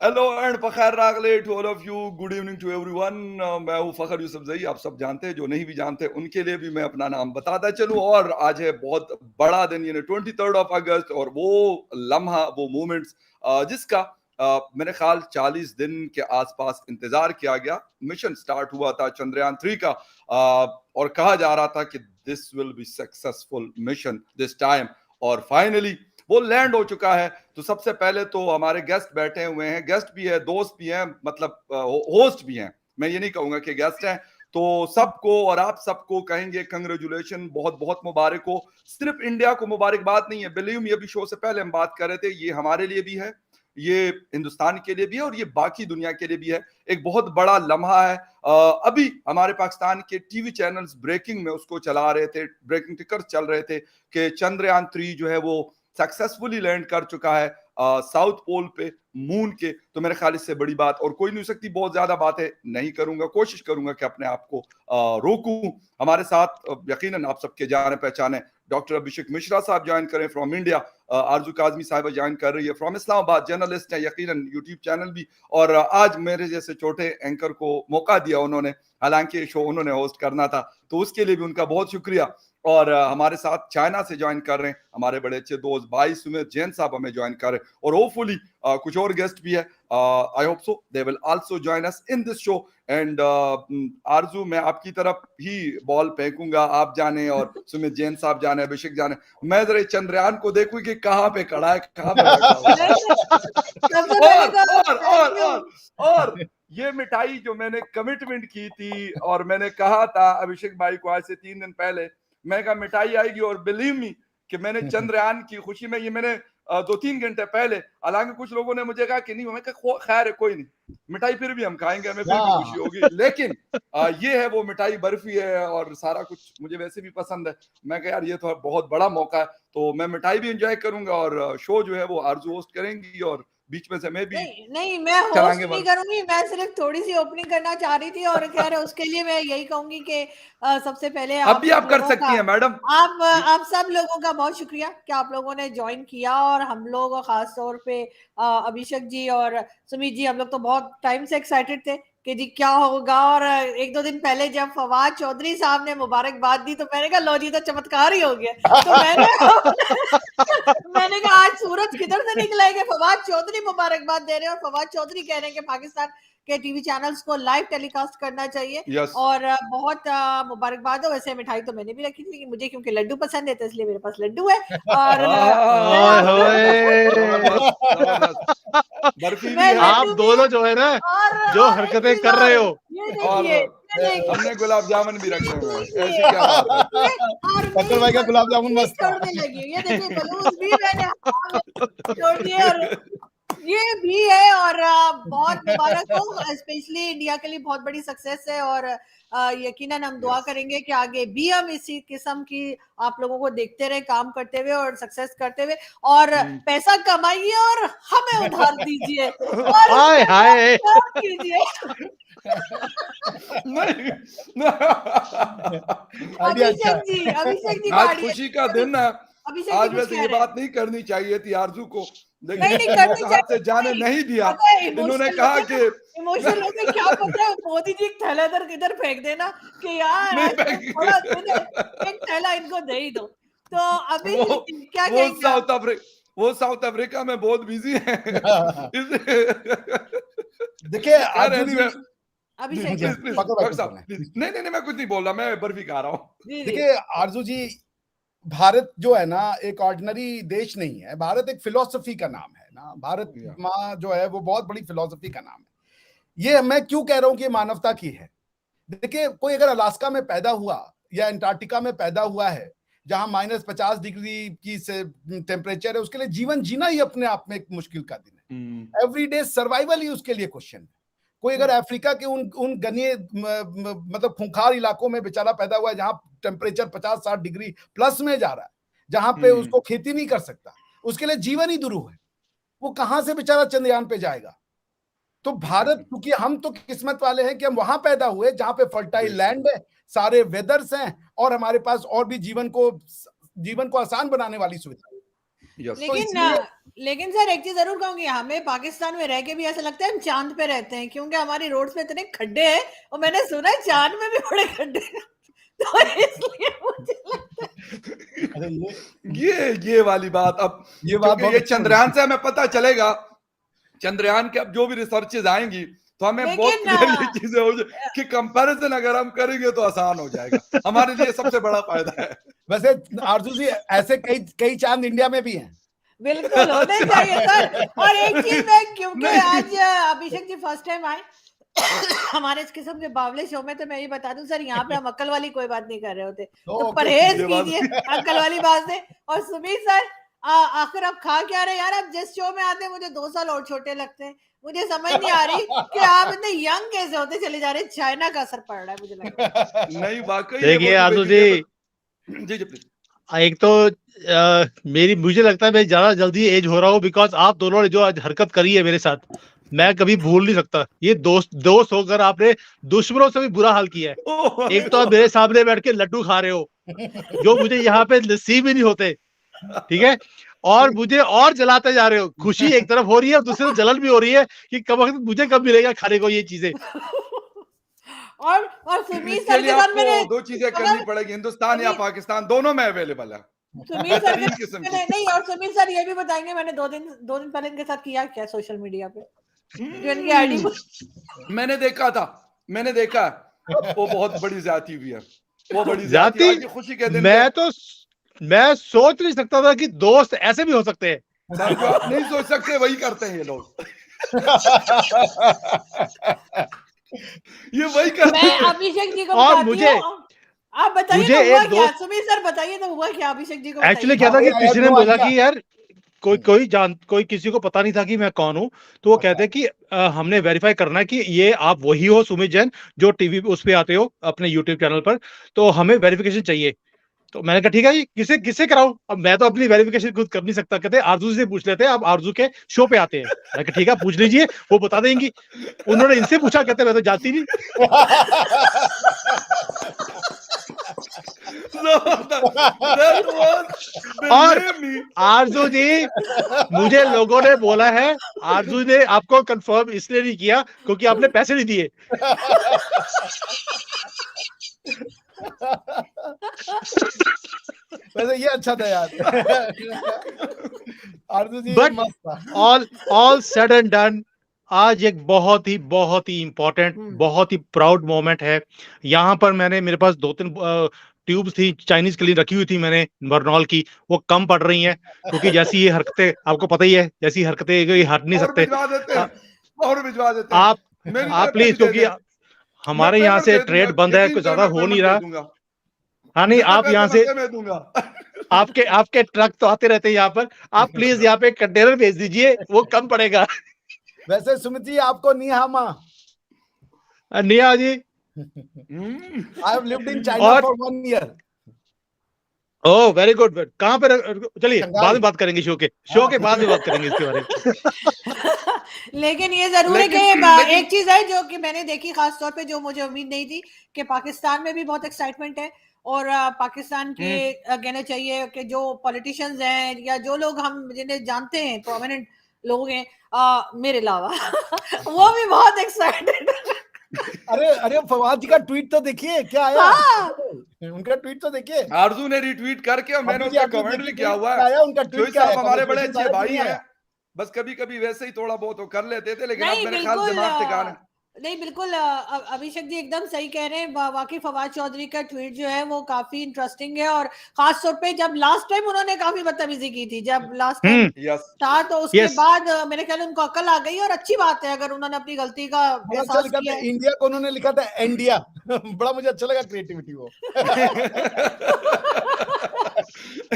Hello and Fakhar रागले to all of you, good evening to everyone. मैं हूं फखर यूसुफजई, आप सब जानते हैं, जो नहीं भी जानते उनके लिए भी मैं अपना नाम बताता चलूं। और आज है बहुत बड़ा दिन, यानी 23 अगस्त, और वो लम्हा, वो मोमेंट्स जिसका मेरे ख्याल 40 दिन के आसपास इंतजार किया गया। मिशन स्टार्ट हुआ था चंद्रयान 3 का, और कहा जा रहा था कि this will be successful mission this time, और फाइनली वो लैंड हो चुका है। तो सबसे पहले तो हमारे गेस्ट बैठे हुए हैं, गेस्ट भी है, दोस्त भी हैं, मतलब होस्ट भी हैं। मैं ये नहीं कहूंगा कि गेस्ट हैं। तो सबको और आप सबको कहेंगे कंग्रेचुलेशन, बहुत बहुत मुबारक हो। सिर्फ इंडिया को मुबारकबाद नहीं है, बिलीव मी, अभी शो से पहले हम बात कर रहे थे, ये हमारे लिए भी है, ये हिंदुस्तान के लिए भी है, और ये बाकी दुनिया के लिए भी है। एक बहुत बड़ा लम्हा है। अभी हमारे पाकिस्तान के टीवी चैनल्स ब्रेकिंग में उसको चला रहे थे, ब्रेकिंग टिकर्स चल रहे थे कि चंद्रयान 3 जो है वो सक्सेसफुली लैंड कर चुका है साउथ पोल पे, मून के। तो मेरे ख्याल इससे बड़ी बात और कोई नहीं हो सकती। बहुत ज्यादा बातें नहीं करूंगा, कोशिश करूंगा कि अपने आप को रोकूं। हमारे साथ यकीनन आप सबके जाने पहचाने डॉक्टर अभिषेक मिश्रा साहब ज्वाइन करें फ्रॉम इंडिया, आरजू काजमी साहिबा ज्वाइन कर रही है फ्रॉम इस्लामाबाद, जर्नलिस्ट है यकीनन, यूट्यूब चैनल भी। और आज मेरे जैसे छोटे एंकर को मौका दिया उन्होंने, हालांकि शो उन्होंने होस्ट करना था, तो उसके लिए भी उनका बहुत शुक्रिया। और हमारे साथ चाइना से ज्वाइन कर रहे हैं हमारे बड़े अच्छे दोस्त भाई सुमित जैन साहब, हमें ज्वाइन कर रहे हैं। और होपफुली कुछ और गेस्ट भी है, I hope so they will also join us in this show. And आरजू, मैं आपकी तरफ ही बॉल फेंकूंगा, आप जाने और सुमित जैन साहब जाने, अभिषेक जाने। मैं जरा चंद्रयान को देखूं कि कहाँ पे खड़ा है, कहाँ पे बैठा हुआ है। और ये मिठाई जो मैंने कमिटमेंट की थी, और मैंने कहा था अभिषेक भाई को आज से 3 दिन पहले, मैं कहा मिठाई आएगी, और बिलीव मी कि मैंने चंद्रयान की खुशी में, ये मैंने 2-3 घंटे पहले, हालांकि कुछ लोगों ने मुझे कहा कि नहीं, मैं कहा खैर है, कोई नहीं, मिठाई फिर भी हम खाएंगे, हमें फिर भी खुशी होगी। लेकिन ये है वो मिठाई, बर्फी है, और सारा कुछ मुझे वैसे भी पसंद है। मैं कहा यार ये तो बहुत बड़ा मौका है, तो मैं मिठाई भी एंजॉय करूंगा, और शो जो है वो आरजू होस्ट करेंगी, और बीच में से मैं भी नहीं नहीं, मैं होस्ट चलाएंगे नहीं करूंगी, मैं सिर्फ थोड़ी सी ओपनिंग करना चाह रही थी। और खैर उसके लिए मैं यही कहूंगी कि सबसे पहले अब आप भी सब आप कर लोगों का, सकती हैं मैडम। आप सब लोगों का बहुत शुक्रिया कि आप लोगों ने ज्वाइन किया। और हम लोग खास तौर पे अभिषेक जी और सुमित जी, हम लोग तो बहुत टाइम से एक्साइटेड थे कि जी क्या होगा। और 1-2 दिन पहले जब फवाद चौधरी साहब ने मुबारकबाद दी तो मैंने कहा लो जी, तो चमत्कार ही हो गया। तो मैंने कहा आज सूरज किधर से निकला है कि फवाद चौधरी मुबारकबाद दे रहे हैं और फवाद चौधरी कह रहे हैं कि पाकिस्तान के टीवी चैनल्स को लाइव टेलीकास्ट करना चाहिए। यस। और बहुत मुबारकबाद हो। वैसे मिठाई तो मैंने भी रखी थी, मुझे क्योंकि लड्डू पसंद है तो इसलिए मेरे पास लड्डू है। और बर्फी भी मैं है। आप लड्डू भी है। दोनों जो है ना, जो और एक हरकतें चीज कर रहे और, हो, ये और देखिए, ये देखिए, हमने गुलाब जामुन भी ये रखे हुए हैं, देखिए, ऐसी क्या बात है। और फकर भाई का गुलाब जामुन भी मस्त था। छोड़ने लगी हूँ। ये देखिए बलून भी मैंने हवा में छोड़ दिए, और ये भी है। और बहुत मुबारक हो, स्पेशली इंडिया के लिए बहुत बड़ी सक्सेस है। और यकीनन हम दुआ करेंगे कि आगे भी हम इसी किस्म की आप लोगों को देखते रहे काम करते हुए और सक्सेस करते हुए, और पैसा कमाइए और हमें उधार दीजिए और हाय उसके बाद हाय। काम कीजिए। नहीं, आइडिया अच्छा है। अभिषेक जी आज बाड़ी खुशी का दिन है। अभिषेक जी आज कुछ वैसे कह ये रहे हैं। बात नहीं करनी चाहिए थी आरजू को, लेकिन नहीं नहीं इन्होंने करनी मौका हाथ से चाहिए। जाने नहीं दिया। पता है इन्होंने इमोशनल कहा होते कि हैं, इमोशनल होते हैं, क्या पता है मोदी जी एक थैला इधर किधर फेंक देना कि यार नहीं आज तो थोड़ा दिन है, फेंकी। एक थैला इनको दे ही दो। तो अभी वो क्या वो कहेंगे आप? साउथ अफ्रीका में बहुत बिजी है। देखिए खैर आरजू एनी जी, way, Abhishek ji please please Fakhar भाई डॉक्टर कुछ साहब बोलना है। प्लीज। नहीं नहीं नहीं, मैं कुछ नहीं बोल रहा, मैं बर्फी खा रहा हूँ। जी जी देखिए आरजू जी, भारत जो है ना एक ऑर्डिनरी देश नहीं है, भारत एक फिलोसफी का नाम है ना। भारत माँ जो है वो बहुत बड़ी फिलोसफी का नाम है। ये मैं क्यों कह रहा हूं कि ये मानवता की है। देखिए कोई अगर अलास्का में पैदा हुआ या अंटार्कटिका में पैदा हुआ है, जहां -50 डिग्री की से टेम्परेचर है, उसके लिए जीवन जीना ही अपने आप में एक मुश्किल का दिन है। एवरीडे सर्वाइवल ही उसके लिए क्वेश्चन है। कोई अगर अफ्रीका के उन घने मतलब खूंखार इलाकों में बेचारा पैदा हुआ है, जहां टेम्परेचर 50-60 डिग्री प्लस में जा रहा है, जहां पे उसको खेती नहीं कर सकता, उसके लिए जीवन ही दुरूह है। वो कहां से बेचारा चंद्रयान पे जाएगा। तो भारत, क्योंकि हम तो किस्मत वाले हैं कि हम वहां पैदा हुए जहां पे फर्टाइल लैंड है, सारे वेदर्स हैं, और हमारे पास और भी जीवन को आसान बनाने वाली सुविधा है। Yes. लेकिन सर एक चीज जरूर कहूंगी, हमें पाकिस्तान में रह के भी ऐसा लगता है हम चांद पे रहते हैं, क्योंकि हमारी रोड्स पे इतने खड्डे हैं, और मैंने सुना है चांद में भी बड़े खड्डे हैं, तो इसलिए मुझे लगता है अरे ये वाली बात, अब ये बात क्योंकि ये बहुत चंद्रयान से हमें पता चलेगा, चंद्रयान के अब जो भी रिसर्चेज आएंगी तो हमें बहुत लेकिन, क्लियरली चीजें हो जाए कि कंपैरिजन अगर हम करेंगे तो आसान हो जाएगा, हमारे लिए सबसे बड़ा फायदा है। वैसे आरजू जी ऐसे कई चांद इंडिया में भी हैं। बिल्कुल होने चाहिए सर। और एक चीज मैं, क्योंकि नहीं। आज अभिषेक जी फर्स्ट टाइम आए हमारे इस किस्म के बावले शो में, तो मैं ये बता दूं सर, यहाँ पे हम अक्ल वाली कोई बात नहीं कर रहे होते, तो ओके, परहेज ये बात- कीजिए अक्ल वाली बात से। और सुमित सर, आखिर आप खा क्या रहे यार, आप जिस शो में आते हैं मुझे 2 साल और छोटे लगते हैं, मुझे समझ नहीं आ रही कि आप इतने यंग कैसे होते चले जा रहे हैं। चाइना का असर पड़ रहा है मुझे लग रहा है। नहीं वाकई ये देखिए बहुत आरजू देखिए, जी, जी प्लीज। एक तो मुझे लगता है मैं ज्यादा जल्दी एज हो रहा हूँ, बिकॉज आप दोनों ने जो आज हरकत करी है मेरे साथ, मैं कभी भूल नहीं सकता। ये दोस्त होकर आपने दुश्मनों से भी बुरा हाल किया है। एक तो आप मेरे सामने बैठ के लड्डू खा रहे हो, जो मुझे यहाँ पे नसीब ही नहीं होते, ठीक है, और मुझे और जलाते जा रहे हो। खुशी एक तरफ हो रही है और दूसरी तरफ जलन भी हो रही है कि कब वक्त मुझे कब मिलेगा खाने को ये चीजें। और सुमित इसके सर लिए के साथ आपको मैंने 2 चीजें करनी पड़ेगी, हिंदुस्तान या पाकिस्तान, दोनों में अवेलेबल है। सुमित सर बेहतरीन के किस्म की। मैंने नहीं, और सुमित सर ये भी बताएंगे मैंने 2 दिन पहले इनके साथ किया क्या सोशल मीडिया पे, जो इनकी आईडी मैंने देखा वो बहुत बड़ी ज्यादती हुई है, वो बड़ी ज्यादती? ज्यादती आज ये खुशी के दिन मैं सोच नहीं सकता था कि दोस्त ऐसे भी हो सकते हैं। सर, जो आप नहीं सोच सकते वही करते हैं ये लोग। ये वही करते मैं हैं। अभिषेक जी को और बताती मुझे- हूँ। आप बताइए मुझे तो हुआ एक क्या, दोस्त- सुमित सर बताइए तो हुआ क्या अभिषेक जी को एक्चुअली बताइए। क्या था कि I have किसी ने no बोला idea. कि यार कोई किसी को पता नहीं था कि मैं कौन हूँ, तो वो कहते हैं कि हमने वेरीफाई करना है कि ये आप वही हो सुमित जैन जो टीवी पे उस पे आते हो अपने यूट्यूब चैनल पर, तो हमें वेरिफिकेशन चाहिए। तो मैंने कहा ठीक है जी, किससे कराऊं, अब मैं तो अपनी वेरिफिकेशन खुद कर नहीं सकता। कहते आरजू से पूछ लेते हैं, आप आरजू के शो पे आते हैं। मैंने कहा ठीक है पूछ लीजिए, वो बता देंगी। उन्होंने इनसे पूछा, कहते मैं तो जानती नहीं। That was और believe me. आरजू जी, मुझे लोगों ने बोला है आरजू ने आपको कंफर्म इसलिए नहीं किया क्योंकि आपने पैसे नहीं दिए। वैसे ये अच्छा था यार। आरजू जी But मस्त था। ऑल सेड एंड डन, आज एक बहुत ही इंपॉर्टेंट, बहुत ही प्राउड मोमेंट है। यहाँ पर मेरे पास 2-3 ट्यूब्स थी चाइनीज के लिए रखी हुई थी मैंने बर्नॉल की, वो कम पड़ रही हैं क्योंकि जैसी ये हरकतें आपको पता ही है, जैसी हरकतें ये हट नहीं और सकते। भिजवा देते हैं, और भिजवा देते हैं। मेरी आप तरफ प्लीज, भी दे क्योंकि दें। हमारे मैं यहाँ पेमेंट से दे ट्रेड दूंगा, बंद है, यकीन कुछ करें, ज्यादा मैं हो नहीं पेमेंट रहा। दे दूंगा। हाँ नहीं, जितना आप यहाँ पैसा से बनता है, मैं दूंगा। आपके ट्रक तो आते रहते हैं यहाँ पर, आप प्लीज यहाँ पे कंटेनर भेज दीजिए, वो कम पड़ेगा। वैसे सुमित जी आपको निहामा, निया जी, I have lived in China और- for 1 year. Oh very good. कहाँ पे चलिए शंघाई। बाद में बात करेंगे, शो के बाद में बात करेंगे इसके बारे में। लेकिन ये जरूर है कि एक चीज है जो कि मैंने देखी, खास तौर पे जो मुझे उम्मीद नहीं थी, कि पाकिस्तान में भी बहुत एक्साइटमेंट है। और पाकिस्तान के कहना चाहिए कि जो पॉलिटिशियंस हैं या जो लोग हम जिन्हें जानते हैं, प्रोमिनेंट लोग हैं मेरे अलावा वो भी बहुत एक्साइटेड। अरे फवाद जी का ट्वीट तो देखिए क्या आया। हाँ। उनका ट्वीट तो देखिए। आरजू ने रिट्वीट करके और मैंने अभी उसका आपने कमेंट देखी भी किया tweet हुआ क्या है। आया, उनका जोई ट्वीट क्या साहब है, हमारे बड़े conversation अच्छे आया भाई कि नहीं हैं, आया? बस कभी कभी वैसे ही थोड़ा बहुत वो कर लेते थे, लेकिन अब नहीं मेरे ख्याल बिल्कुल, दिमाग ठिकाना है। नहीं बिल्कुल अभिषेक जी एकदम सही कह रहे हैं। वाकई फवाद चौधरी का ट्वीट जो है वो काफी इंटरेस्टिंग है, और खास तौर पे जब लास्ट टाइम उन्होंने काफी बदतमीजी की थी, जब लास्ट टाइम यस, था, तो उसके Yes. बाद मेरे ख्याल उनको अकल आ गई, और अच्छी बात है अगर उन्होंने अपनी गलती का बड़ा अच्छा एहसास लिखा किया था, है। इंडिया को उन्होंने लिखा था इंडिया। बड़ा मुझे अच्छा लगा क्रिएटिविटी वो।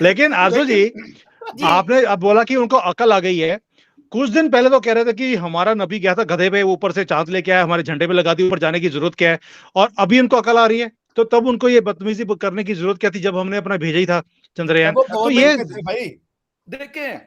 लेकिन आरजू जी, आपने अब बोला कि उनको अकल आ गई है। कुछ दिन पहले तो कह रहे थे कि हमारा नबी गया था गधे पे, ऊपर से चांद लेके आया, हमारे झंडे पे लगा दी, ऊपर जाने की जरूरत क्या है। और अभी उनको अकल आ रही है, तो तब उनको ये बदतमीजी करने की जरूरत क्या थी जब हमने अपना भेजा ही था चंद्रयान। वो तो ये गवर्नमेंट में थे भाई। देखें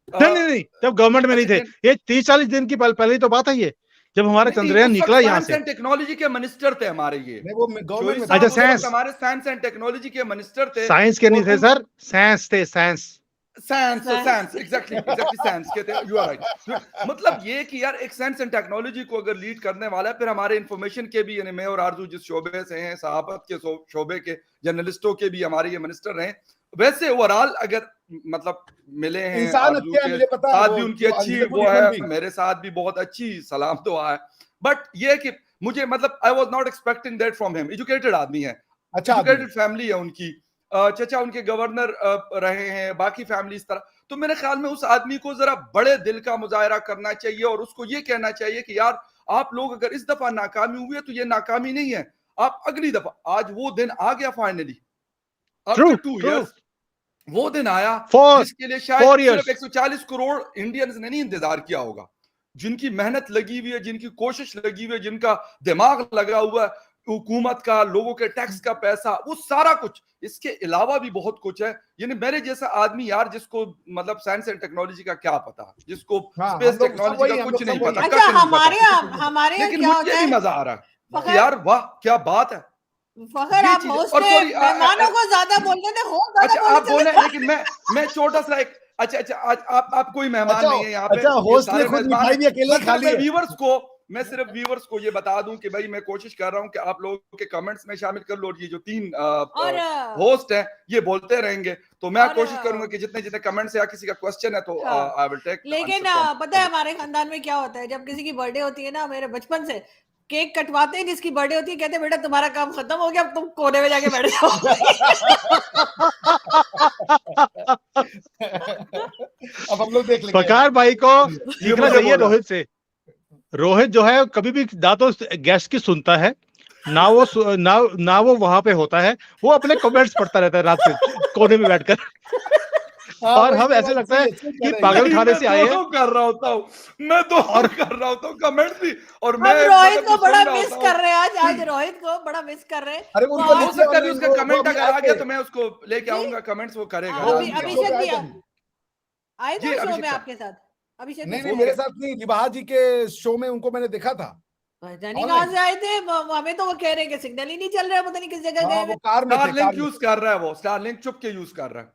नहीं, तब गवर्नमेंट में नहीं थे। ये 30-40 दिन की पहले ही तो बात है ये, जब हमारा चंद्रयान निकला यहाँ से। टेक्नोलॉजी के मिनिस्टर थे हमारे ये। नहीं, वो गवर्नमेंट में साहब अच्छा, उस वक्त साइंस। हमारे साइंस एंड टेक्नोलॉजी के मिनिस्टर थे। साइंस के नहीं और थे सर, साइंस थे, साइंस। सेंस एग्जैक्टली सेंस कहते हैं, यू आर राइट। मतलब ये कि यार एक सेंस एंड टेक्नोलॉजी को अगर लीड करने वाला है, फिर हमारे इंफॉर्मेशन के भी, यानी मैं और आरजू जिस शोबे से हैं, सहाफत के शोबे के, जर्नलिस्टों के भी हमारे ये मिनिस्टर रहे, वैसे ओवरऑल अगर मतलब मिले हैं इंसान आरजू अच्छे हैं, के मुझे पता है, साथ वो भी उनकी जो अच्छी unreasonable वो human है, being। मेरे साथ भी बहुत अच्छी सलाम दुआ है। बट ये कि मुझे मतलब I was not expecting that from him. Educated आदमी है, अच्छा आदमी है। एजुकेटेड फैमिली है उनकी, चचा उनके गवर्नर रहे हैं, बाकी फैमिली इस तरह। तो मेरे ख्याल में उस आदमी को जरा बड़े दिल का मुजाहरा करना चाहिए और उसको ये कहना चाहिए कि यार आप लोग अगर इस दफा नाकामी हुई है तो ये नाकामी नहीं है, आप अगली दफा, आज वो दिन आ गया फाइनली आफ्टर 2 इयर्स, वो दिन आया जिसके लिए शायद सिर्फ 140 करोड़ इंडियंस ने नहीं इंतजार किया होगा, जिनकी मेहनत लगी हुई है, जिनकी कोशिश लगी हुई है, जिनका दिमाग लगा हुआ है, हुकूमत का, लोगों के टैक्स का पैसा, वो सारा कुछ, इसके अलावा भी बहुत कुछ है। यानी मेरे जैसा आदमी यार, जिसको मतलब साइंस एंड टेक्नोलॉजी का क्या पता, जिसको हाँ, स्पेस हम लोग सब टेक्नोलॉजी वही का हैं, कुछ हम नहीं लोग सब पता, वही अच्छा, कख नहीं हमारे पता। हमारे यहाँ लेकिन क्या मुझे होता ये है भी मजा आ रहा है कि फखर, यार वाह क्या बात है, फखर ये आप चीज। होस्ट और है, सॉरी, मेहमानों को ज्यादा बोलने थे, हो ज्यादा अच्छा आप बोलने बोले, चले। लेकिन मैं छोटा सा एक, अच्छा आज आप कोई मेहमान अच्छा नहीं है यहाँ पे, अच्छा, ये होस्ट ने सारे खुद मेजबान मिठाई हैं। भी अकेले ही खा ली है। मैं सिर्फ व्यूवर्स को ये बता दूं कि भाई मैं कोशिश कर रहा हूं कि आप लोगों के कमेंट्स में शामिल कर लो, और ये जो 3 और होस्ट हैं ये बोलते रहेंगे, तो मैं और कोशिश करूंगा कि जितने जितने कमेंट्स या किसी का क्वेश्चन है तो हाँ, आई विल टेक लेकिन पता है हमारे खानदान में क्या होता है, जब किसी की बर्थडे होती है ना, मेरे बचपन से केक कटवाते हैं, जिसकी बर्थडे होती है कहते हैं बेटा तुम्हारा काम खत्म हो गया, अब तुम कोने में जाके बैठ जाओ। अब हम लोग देख लेंगे। फकार भाई को सीखना मुझे चाहिए बोला। रोहित से। रोहित जो है कभी भी ना तो गेस्ट की सुनता है, ना वो वहां पे होता है, वो अपने कमेंट्स पढ़ता रहता है रात से कोने में बैठकर। हाँ, और वही हम तो ऐसे बात लगता है सही कि कह रहे हैं। पागल नहीं, खाने मैं से आए हैं। दोनों कर रहा होता हूँ, मैं दोनों कर रहा होता हूँ, कमेंट्स भी, और मैं हम रोहित मतलब को सुन बड़ा रहा मिस होता हूँ। कर रहे हैं आज रोहित को बड़ा मिस कर रहे हैं। अरे वो उनको आज- हो लिखिए सकता है भी ऑनलाइन, उसका वो कमेंट अभी अगर आ आए गया थे। तो मैं उसको लेके जी? आऊंगा, कमेंट्स वो करेगा। वो अभी लाजमी बात है। शो अभिषेक पे आए जी थे अभी। आए थे जी उस शो अभिषेक में साहब, आपके साथ? अभिषेक नहीं जी नहीं, मेरे साथ नहीं, लिबाहा जी के शो में उनको मैंने देखा था पता नहीं कहाँ ऑनलाइन। से आए थे, हमें तो वो कह रहे हैं कि सिग्नल ही नहीं चल रहा है, पता नहीं किस जगह गए हाँ, वो हुए। कार में थे, कार स्टारलिंक में यूज कर रहा है, वो स्टारलिंक चुप के यूज कर रहा है।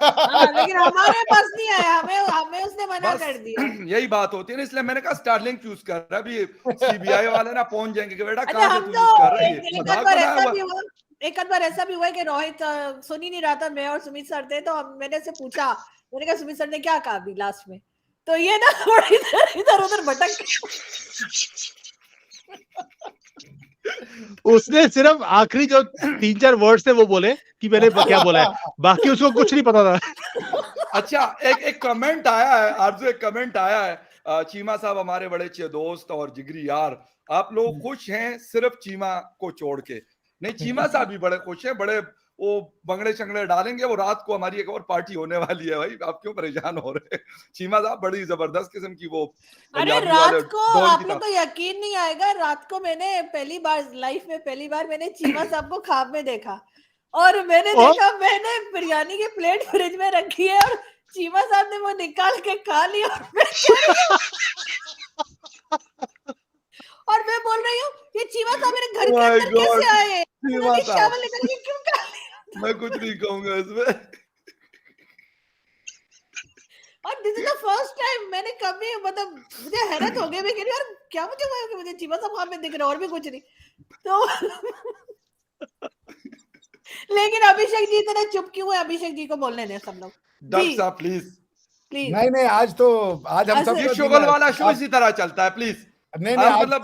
हाँ, लेकिन हमारे पास नहीं आया, हमें उसने मना बस कर दिया। यही बात होती है ना, इसलिए मैंने कहा स्टारलिंक यूज कर रहा है। अभी सीबीआई वाले ना पहुंच जाएंगे कि बेटा अच्छा, कहाँ से हम तू तो यूज कर रहा है, ये एक आध मजाक बार बनाया ऐसा हुआ। भी हुआ, एक आध बार ऐसा भी हुआ है कि रोहित सुन ही नहीं रहा था, मैं और सुमित सर थे, तो मैंने से पूछा, मैंने कहा सुमित सर ने क्या कहा अभी लास्ट में, तो ये ना थोड़ी इधर उधर भटक उसने सिर्फ आखिरी जो 3-4 वर्ड थे वो बोले कि मैंने क्या बोला है, बाकी उसको कुछ नहीं पता था। अच्छा एक कमेंट आया है आरजू, एक कमेंट आया है, चीमा साहब हमारे बड़े अच्छे दोस्त और जिगरी यार, आप लोग खुश हैं सिर्फ चीमा को छोड़ के? नहीं, चीमा साहब भी बड़े खुश हैं, बड़े वो बंगड़े शंगड़े डालेंगे, वो रात को हमारी एक और पार्टी होने वाली है भाई, आप क्यों परेशान हो रहे हैं? चीमा साहब बड़ी जबरदस्त किस्म की वो अरे पंजाबी रात वाले को ढोल आप की लोग तरह। को यकीन नहीं आएगा, रात को मैंने पहली बार लाइफ में मैंने चीमा साहब को ख्वाब में देखा, और मैंने और? देखा मैंने बिरयानी की प्लेट फ्रिज में रखी है और चीमा साहब ने वो निकाल के खा लिया, और मैं कह रही हूँ, और मैं बोल रही हूँ ये चीमा साहब मेरे घर के My अंदर God, कैसे आए, चीमा उन्होंने साहब। चावल निकाल के क्यों खा लिया? मैं कुछ नहीं कहूंगा इसमें। और this is the first time मैंने कभी, मतलब मुझे हैरत हो गई, मैं कह रही हूँ यार क्या मुझे हुआ कि मुझे चीमा साहब वहां पे दिख रहा है और भी कुछ नहीं, तो लेकिन अभिषेक जी इतने चुप क्यों है? अभिषेक जी को बोलने दें सब लोग डॉक्टर जी, साहब प्लीज, प्लीज। नहीं नहीं, आज हम सब ये शुगल वाला शो इसी तरह चलता है, प्लीज। नहीं नहीं, आप आज मतलब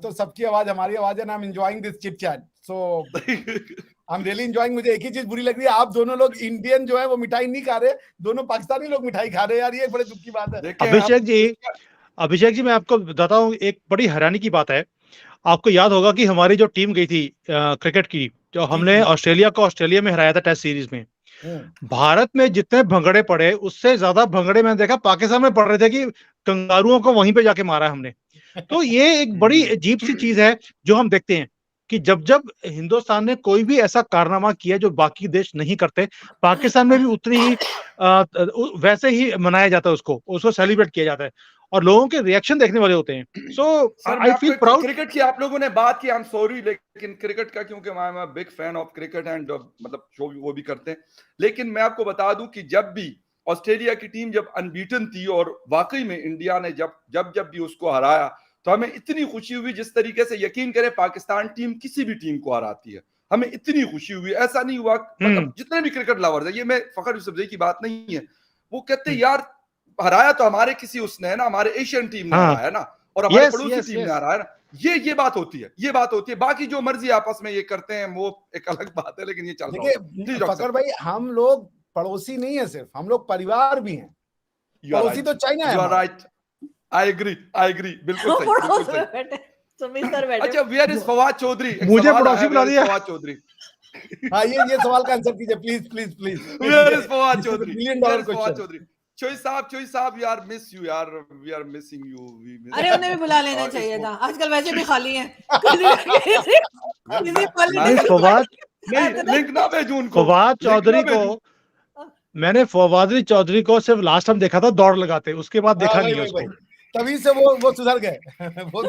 तो सबकी आवाज हमारी आवाज है ना, I am enjoying this chit chat, so I am really enjoying. मुझे एक ही चीज बुरी लग रही है, आप दोनों लोग इंडियन जो है वो मिठाई नहीं खा रहे, दोनों पाकिस्तानी लोग मिठाई खा रहे हैं यार, ये बड़े दुख की बात है। देखें अभिषेक जी मैं आपको बताता हूँ, एक बड़ी हैरानी की बात है। आपको याद होगा कि हमारी जो टीम गई थी क्रिकेट की, जो हमने ऑस्ट्रेलिया को ऑस्ट्रेलिया में हराया था टेस्ट सीरीज में, भारत में जितने भंगड़े पड़े उससे ज्यादा भंगड़े मैंने देखा पाकिस्तान में पड़ रहे थे कि कंगारुओं को वहीं पे जाके मारा हमने। तो ये एक बड़ी अजीब सी चीज है जो हम देखते हैं कि जब जब हिंदुस्तान ने कोई भी ऐसा कारनामा किया जो बाकी देश नहीं करते, पाकिस्तान में भी उतनी ही वैसे ही मनाया जाता है, उसको सेलिब्रेट किया जाता है और लोगों के रिएक्शन देखने वाले होते हैं। सो आई फील प्राउड। क्रिकेट की आप लोगों ने बात की, आई एम सॉरी, लेकिन क्रिकेट का क्योंकि I am big fan of cricket and मतलब शो वो भी करते हैं, लेकिन मैं आपको बता दूं कि जब भी ऑस्ट्रेलिया की टीम जब अनबीटन थी और वाकई में इंडिया ने जब भी उसको हराया तो हमें इतनी खुशी हुई, जिस तरीके से यकीन करें पाकिस्तान टीम किसी भी टीम को हराती है, हमें इतनी खुशी हुई। ऐसा नहीं हुआ, मतलब जितने भी क्रिकेट लवर्स है, ये मैं फखर यूसुफजई की बात नहीं है, वो कहते हैं यार हराया तो हमारे किसी उसने है ना, हमारे एशियन टीम ने हराया ना, और हमारे पड़ोसी टीम ने हराया ना, ये बात होती है, ये बात होती है। बाकी जो मर्जी आपस में ये करते हैं वो एक अलग बात है, लेकिन ये चल रहा है। फकर भाई, हम लोग पड़ोसी नहीं है, सिर्फ हम लोग परिवार भी हैं। पड़ोसी तो चाइना है। राइट, आई एग्री, बिल्कुल सही। अच्छा, वेयर इज फवाद चौधरी? मुझे पड़ोसी बुला दिया फवाद चौधरी। हाँ, ये सवाल का आंसर कीजिए please. Where is Fawad Chaudhry? $1 million question. चोई साहब यार, मिस यू यार, वी आर मिसिंग यू। अरे उन्हें भी बुला लेना चाहिए था, आजकल वैसे भी खाली हैं। फवाद लिंक ना भेजूं उनको। फवाद चौधरी को मैंने फवाद चौधरी को सिर्फ लास्ट टाइम देखा था दौड़ लगाते, उसके बाद देखा नहीं है उसको। तभी से वो सुधर गए। वो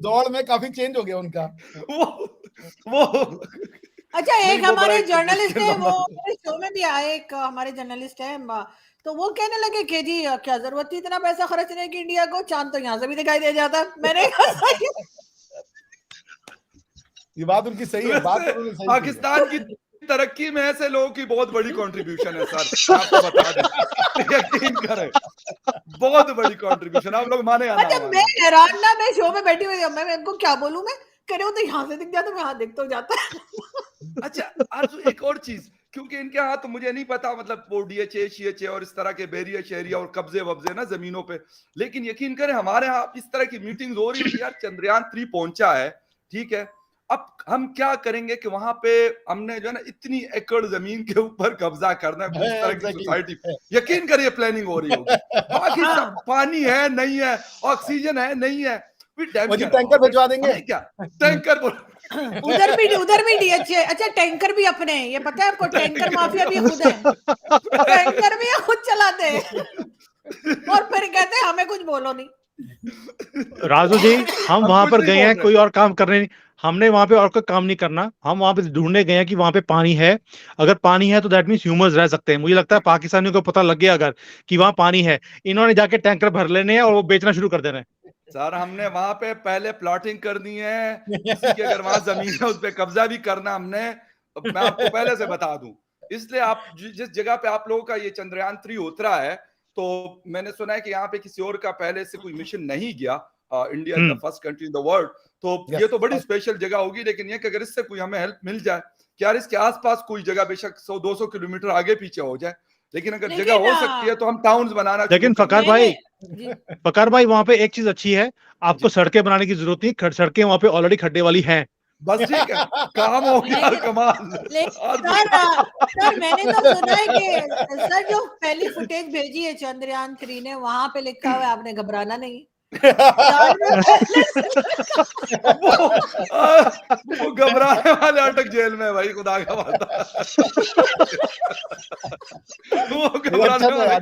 दौड़ में काफी चेंज हो गया उनका। वो अच्छा, एक हमारे जर्नलिस्ट है, वो मेरे शो में भी आए, एक हमारे जर्नलिस्ट है, तो वो कहने लगे कि जी क्या जरूरत थी इतना पैसा खर्चने की इंडिया को, चांद तो यहाँ से भी दिखाई दे जाता। मैंने कहा ये बात उनकी सही है। पाकिस्तान की तरक्की में ऐसे लोगों की बहुत बड़ी कंट्रीब्यूशन है सर, आपको बता दें, यकीन करें, बहुत बड़ी कंट्रीब्यूशन। आप लोग माने या ना माने। मैं हैरान ना, मैं शो में बैठी हुई, मैं इनको क्या बोलूं, मैं कह रही हूं तो यहाँ से दिख जाता, मैं यहाँ दिख तो जाता। अच्छा, आज एक और चीज, क्योंकि इनके यहाँ तो मुझे नहीं पता, मतलब वो DHA, CHA और इस तरह के बैरियर शेरिया और कब्जे वब्जे ना जमीनों पे, लेकिन यकीन करें हमारे यहाँ इस तरह की मीटिंग हो रही है। यार चंद्रयान 3 पहुंचा है, ठीक है, अब हम क्या करेंगे कि वहां पे हमने जो है ना इतनी एकड़ जमीन के ऊपर कब्जा करना है, इस तरह की सोसाइटी, यकीन करिए प्लानिंग हो रही होगी। बाकी सब पानी है नहीं है, ऑक्सीजन है नहीं है, टैंकर भिजवा देंगे क्या? टैंकर उधर भी DHA। अच्छा, टैंकर भी अपने हैं, ये पता है आपको? टैंकर माफिया भी खुद है, टैंकर भी खुद चलाते हैं और फिर कहते हैं हमें कुछ बोलो नहीं। राजू जी, हम वहां पर गए हैं कोई और काम करने नहीं, हमने वहां पे और कोई काम नहीं करना, हम वहां पे ढूंढने गए हैं कि वहां पे पानी है। अगर पानी है तो दैट मींस ह्यूमंस रह सकते हैं। मुझे लगता है पाकिस्तानियों को पता लग गया अगर कि वहां पानी है, इन्होंने जाके टैंकर भर लेने हैं और वो बेचना शुरू कर देना है। सर हमने वहां पे पहले प्लॉटिंग करनी है, किसी की अगर वहां जमीन है उस पे कब्जा भी करना हमने, मैं आपको पहले से बता दूं। इसलिए आप जिस जगह पे आप लोगों का ये चंद्रयान 3 उतरा है, तो मैंने सुना है कि यहाँ पे किसी और का पहले से कोई मिशन नहीं गया। India is the first country in the world, तो ये तो बड़ी स्पेशल जगह होगी। लेकिन ये कि अगर इससे कोई हमें हेल्प मिल जाए कि यार इसके आसपास कोई जगह बेशक 100-200 किलोमीटर आगे पीछे हो जाए, लेकिन अगर जगह हो सकती है तो हम टाउन्स बनाना। लेकिन फकार भाई वहां पे एक चीज अच्छी है, आपको सड़कें बनाने की जरूरत नहीं, सड़कें वहां पे ऑलरेडी खड्डे वाली हैं। बस ठीक है, काम हो गया, कमाल। सर मैंने तो सुना है कि सर जो पहली फुटेज भेजी है चंद्रयान 3 ने, वहां पे लिखा हुआ है आपने घबराना नहीं। वो घबराने वाले अटक जेल में भाई, खुदा का वादा। वो घबराने वाले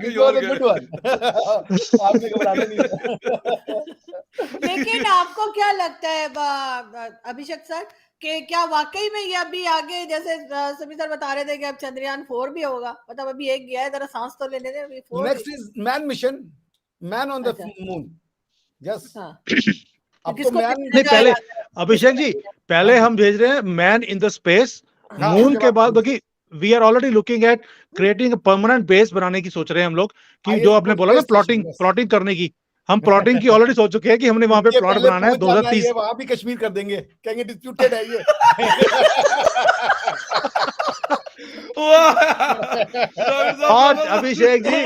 लेकिन आपको क्या लगता है अभिषेक सर कि क्या वाकई में ये अभी आगे, जैसे सभी सर बता रहे थे कि अब चंद्रयान 4 भी होगा, मतलब अभी एक गया है, जरा सांस तो लेने दे। Next is man mission, man on the moon. Yes, अब तो नहीं, पहले अभिषेक जी पहले हम भेज रहे हैं man in the space, moon के बाद बाकी we are already looking at creating permanent base बनाने की सोच रहे हैं हम लोग, कि जो आपने बोला ना प्लॉटिंग करने की, हम प्लॉटिंग की ऑलरेडी सोच चुके हैं कि हमने वहां पे प्लॉट बनाना है 2030। वहां भी कश्मीर कर देंगे, कहेंगे डिस्प्यूटेड है ये। और अभिषेक जी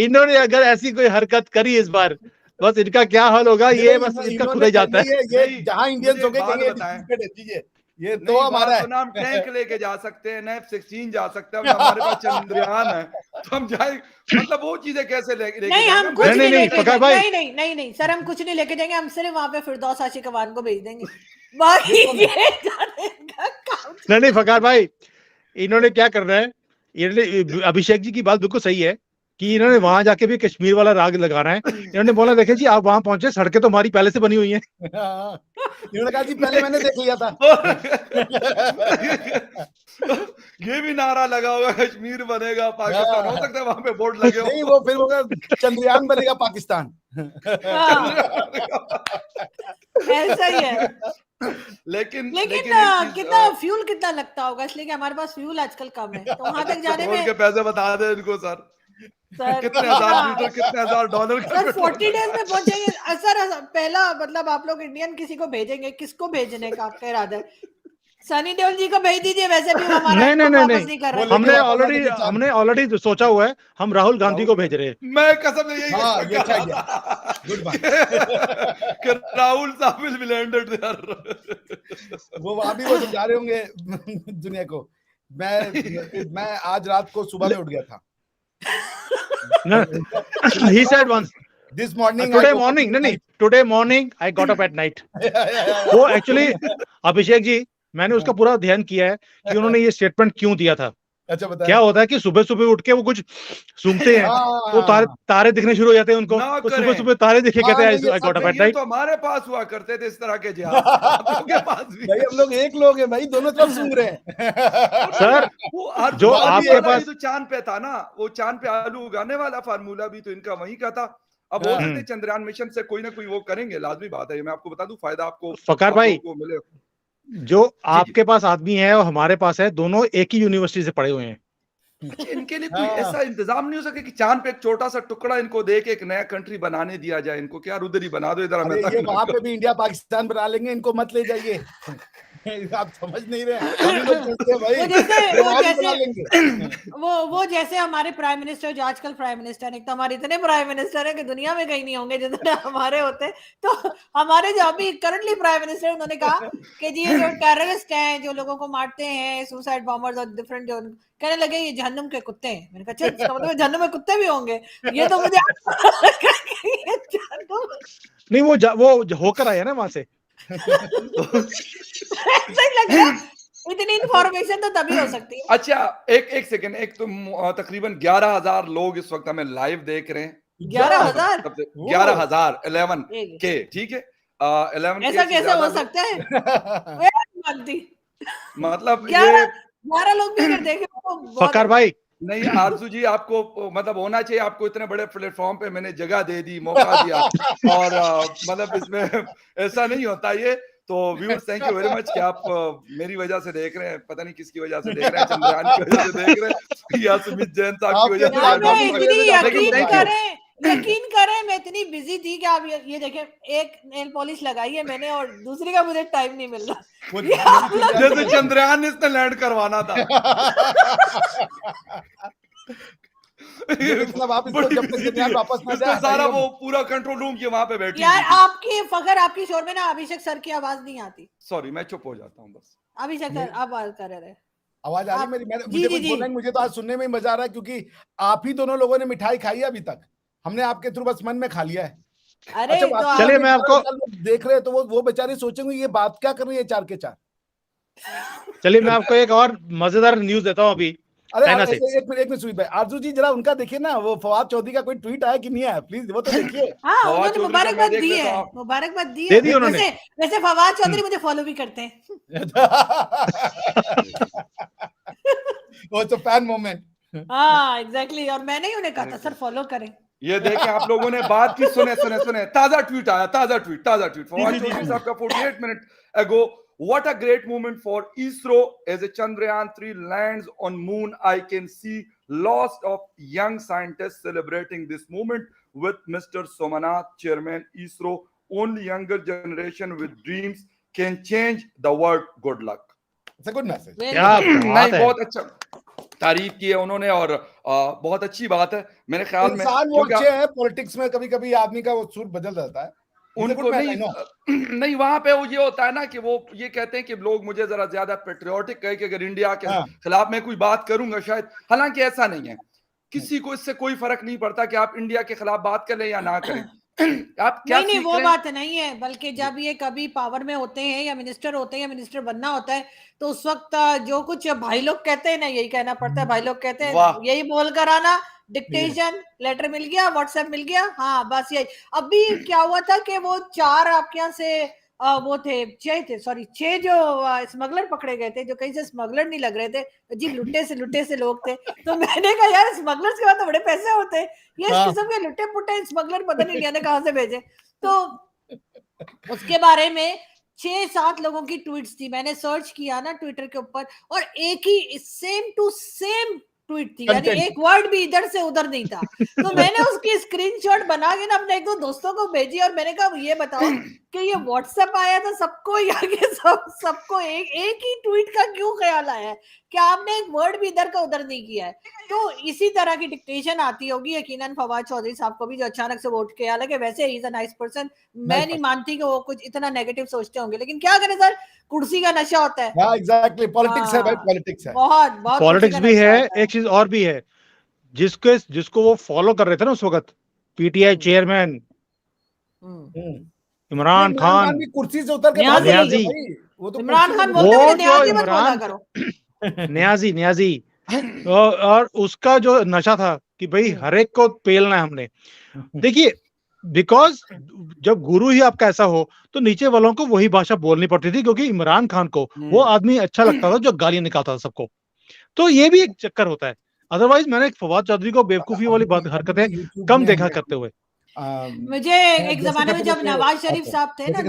इन्होंने अगर ऐसी कोई हरकत करी इस बार, बस इनका क्या हाल होगा, ये बस इनका खुद ही जाता है। ये जहां इंडियंस हो गए ये तो हमारा है। हम टैंक लेके जा सकते हैं, F-16 जा सकते हैं, हमारे पास चंद्रयान है, तो हम जाए, मतलब वो चीजें कैसे लेके नहीं, हम कुछ नहीं लेके जाएंगे। नहीं सर, हम कुछ नहीं लेके जाएंगे, हम सिर्फ वहां पे फिरदौस आशिक अवान को भेज देंगे। बाकी नहीं फकार भाई, इन्होंने क्या करना है, अभिषेक जी की बात बिल्कुल सही है कि इन्होंने वहां जाके भी कश्मीर वाला राग लगाना है। इन्होंने बोला देखे जी आप वहां पहुंचे, सड़कें तो हमारी पहले से बनी हुई हैं। हाँ, इन्होंने कहा जी पहले मैंने देख लिया था। ये भी नारा लगा होगा कश्मीर बनेगा पाकिस्तान, हो सकता है वहां पे बोर्ड लगे हो। नहीं, वो फिर होगा चंद्रयान बनेगा पाकिस्तान। ऐसा ही है। लेकिन लेकिन एक चीज, कितना फ्यूल कितना लगता होगा, इसलिए कि हमारे पास फ्यूल आजकल कम है, तो वहां तक जाने पेट्रोल में के पैसे बता दे इनको सर, सर कितने हजार लीटर, कितने हजार डॉलर का सर पेट्रोल 40 डेज में पहुंचेंगे सर। पहला मतलब आप लोग इंडियन किसी को भेजेंगे, किसको भेजने का आपका इरादा है? सनी देओल जी को भेज दीजिए, वैसे भी वो हमारा नहीं नहीं इनको नहीं वापस नहीं कर रहे। वो हमने लेके ऑलरेडी लेके चार- हमने ऑलरेडी सोचा हुआ है, हम राहुल गांधी को भेज रहे हैं। मैं कसम से यही हाँ, expect ये अच्छा कर idea। रहा था गुड बात। कि राहुल साहब विल बी लैंडेड देयर। वो वहां भी वो समझा रहे होंगे दुनिया को। मैं आज रात को सुबह में उठ गया था। He said once, this morning today morning, नहीं, today morning I got up at night. वो एक्चुअली अभिषेक जी, मैंने उसका पूरा अध्ययन किया है कि उन्होंने ये स्टेटमेंट क्यों दिया था। अच्छा बताएं। क्या होता है कि सुबह सुबह उठ के वो कुछ सूंघते हैं, तो तारे दिखने शुरू हो जाते हैं उनको, ना तो करें। सुबह सुबह तारे दिखे, हाँ, कहते नहीं, हैं I got up at ये night. तो हमारे पास हुआ करते थे इस तरह के जिहाद, आप लोगों के पास भी भाई हम लोग एक लोग हैं भाई, दोनों तरफ सूंघ रहे हैं। सर वो आज जो आलू आपके वाला पास- भी तो चांद पे था ना, वो चांद पे आलू उगाने वाला फार्मूला भी तो इनका वही का था। अब हो सकते चंद्रयान मिशन से कोई ना कोई वो करेंगे, लाजमी बात है। ये मैं आपको बता दूं, फायदा आपको फकार आप भाई, लोगों को मिले। जो आपके पास आदमी है और हमारे पास है, दोनों एक ही यूनिवर्सिटी से पढ़े हुए हैं। अच्छा, इनके लिए कोई हाँ। ऐसा इंतजाम नहीं हो सके कि चांद पे एक छोटा सा टुकड़ा इनको दे के एक नया कंट्री बनाने दिया जाए? इनको क्या उधर ही बना दो, इधर हमें अरे तक ये ना वहां करो। पे भी इंडिया पाकिस्तान बना लेंगे, इनको मत ले जाइए। आप समझ नहीं रहे, हम ही लोग चलते हैं भाई, वो वहां भी जैसे- बना लेंगे। वो जैसे हमारे प्राइम मिनिस्टर, जो आजकल प्राइम मिनिस्टर है, एक तो हमारे इतने प्राइम मिनिस्टर है कि दुनिया में कहीं नहीं होंगे जितने हमारे होते। तो हमारे जो अभी करंटली प्राइम मिनिस्टर, उन्होंने कहा कि जी ये जो टेररिस्ट हैं, जो लोगों को मारते हैं, सुसाइड बॉम्बर्स और डिफरेंट, जो कहने लगे ये जहन्नुम के कुत्ते हैं। मैंने कहा अच्छा, इसका मतलब जहन्नुम में कुत्ते भी होंगे? ये तो मुझे ये जहन्नुम नहीं, वो होकर आया ना वहां से। ऐसा ही लग रहा है। इतनी इन्फॉर्मेशन तो तभी हो सकती है। अच्छा, एक सेकंड, एक तो तकरीबन 11,000 लोग इस वक्त हमें लाइव देख रहे हैं। 11,000? 11,000 11 एक- के, ठीक है, 11 ऐसा के से कैसे ज्यादा हो लोग- सकता है? मैं नहीं मानती। मतलब 11 लोग भी अगर देखे तो बहुत फकार भाई, नहीं आरजू जी, आपको मतलब होना चाहिए, आपको इतने बड़े प्लेटफॉर्म पे मैंने जगह दे दी, मौका दिया, और मतलब इसमें ऐसा नहीं होता ये। तो viewers, thank you very much कि आप मेरी वजह से देख रहे हैं, पता नहीं किसकी वजह से देख रहे हैं, चंद्रयान की वजह से देख रहे हैं या सुमित जैन साहब की वजह से। यार, मैं लेकिन इतनी thank यकीन करें, मैं इतनी बिजी थी कि आप ये देखें, एक नेल पॉलिश लगाई है मैंने और दूसरी का मुझे टाइम नहीं मिल रहा। ये आप लोग- जैसे चंद्रयान इसने लैंड करवाना था। मतलब आप इसको जब तक चंद्रयान वापस ना इसका जाए, सारा हटाइए। वो पूरा कंट्रोल रूम के वहां पे बैठी यार थी। आपकी शोर में ना अभिषेक सर की आवाज नहीं आती। सॉरी, मैं चुप हो जाता हूँ बस। अभिषेक सर आप बात कर रहे। आवाज आ रही है आप- मेरी? जी, मुझे कुछ जी। बोलना है, मुझे तो आज सुनने में ही मजा आ रहा है, क्योंकि आप ही दोनों लोगों ने मिठाई खाई है अभी तक, हमने आपके थ्रू बस मन में खा लिया है। अरे अच्छा, तो बाकी चलिए, लोग मैं आपको- 11,000 लोग देख रहे हैं, तो वो बेचारे सोचेंगे ये बात क्या कर रही है 4 के 4। चलिए मैं आपको एक और मजेदार न्यूज देता हूँ अभी अरे चाइना आप से। एक मिनट सुमित भाई, आरजू जी जरा उनका देखिए ना, वो फवाद चौधरी का कोई ट्वीट आया कि नहीं आया, प्लीज वो तो देखिए। हाँ, फवाद उन्होंने चौधरी का मुबारकबाद मैं देख दी लेता है, हूँ। मुबारकबाद दी दे है। दी उन्होंने। वैसे फवाद चौधरी मुझे फॉलो भी करते हैं। वो तो फैन मोमेंट। हाँ एग्जैक्टली, और मैंने ही उन्हें कहा था सर फॉलो करें। ये देखें, आप लोगों ने बात की, सुने ताजा ट्वीट आया, ताजा ट्वीट फवाद चौधरी साहब का 48 minute ago. What a great moment for ISRO as a Chandrayaan 3 lands on moon. I can see lots of young scientists celebrating this moment with Mr. Somanath, Chairman ISRO. Only younger generation with dreams can change the world. Good luck. It's a good message. क्या बात नहीं, है। बहुत अच्छा तारीफ की है उन्होंने, और बहुत अच्छी बात है मेरे ख्याल में। इंसान वो क्योंकि अच्छे हैं, पॉलिटिक्स में कभी कभी आदमी का वो सूर बदल जाता है। It's a good उनको message, नहीं I know. नहीं, वहां पे वो ये होता है ना कि वो ये कहते हैं कि लोग मुझे जरा ज्यादा पेट्रियोटिक कहे कि अगर इंडिया के हाँ। खिलाफ मैं कोई बात करूंगा शायद, हालांकि ऐसा नहीं है। किसी को इससे कोई फर्क नहीं पड़ता कि आप इंडिया के खिलाफ बात करें या ना करें। आप क्या नहीं सीख वो रहे हैं? बात नहीं है, बल्कि जब ये कभी पावर में होते हैं या मिनिस्टर होते हैं या मिनिस्टर बनना होता है, तो उस वक्त जो कुछ भाई लोग कहते हैं ना, यही कहना पड़ता है। भाई लोग कहते वाह। हैं यही बोल कर आना डिक्टेशन लेटर मिल गया, व्हाट्सएप मिल गया, हाँ बस यही। अभी क्या हुआ था कि वो 4 आपके यहाँ से वो थे 6 जो स्मगलर पकड़े गए थे, जो कहीं से स्मगलर नहीं लग रहे थे, जी लुट्टे से लोग थे। तो मैंने कहा यार स्मगलर्स के बाद तो बड़े पैसे होते हैं, ये इस किस्म के लुट्टे पुट्टे स्मगलर पता नहीं इंडिया ने कहाँ से भेजे। तो उसके बारे में 6-7 लोगों की ट्वीट्स थी, मैंने सर्च किया ना ट्विटर के ऊपर, और एक ही सेम टू सेम ट्वीट थी, यानी एक वर्ड भी इधर से उधर नहीं था। तो मैंने उसकी स्क्रीनशॉट बना के ना अपने 1-2 दोस्तों को भेजी, और मैंने कहा ये बताओ कि ये व्हाट्सएप आया था सबको, या कि सबको एक ही ट्वीट का क्यों ख्याल आया है कि आपने एक वर्ड भी इधर का उधर नहीं किया है। तो इसी तरह की डिक्टेशन आती होगी यकीनन फवाद चौधरी साहब को भी, जो अचानक से वोट किया। हालांकि वैसे he is a nice person, मैं नहीं मानती कि वो कुछ इतना नेगेटिव सोचते होंगे, लेकिन क्या करें सर, कुर्सी का नशा होता है। हाँ एग्जैक्टली, पॉलिटिक्स है भाई, पॉलिटिक्स है, बहुत पॉलिटिक्स भी है। एक चीज और भी है, जिसको वो फॉलो कर रहे थे ना उस वक्त, पीटीआई चेयरमैन इमरान खान भी कुर्सी से उतर के न्याजी, वो तो इमरान खान वो जो इमरान न्याजी और उसका जो नशा था कि भाई हर एक को पेलना है हमने। देखिए, बिकॉज जब गुरु ही आपका ऐसा हो तो नीचे वालों को वही भाषा बोलनी पड़ती थी, क्योंकि इमरान खान को वो आदमी अच्छा लगता था जो गालियां निकालता था सबको। तो ये भी एक चक्कर होता है। अदरवाइज मैंने फवाद चौधरी को बेवकूफी वाली बात हरकतें कम देखा करते हुए। मुझे एक जमाने में जब नवाज शरीफ साहब थे ना,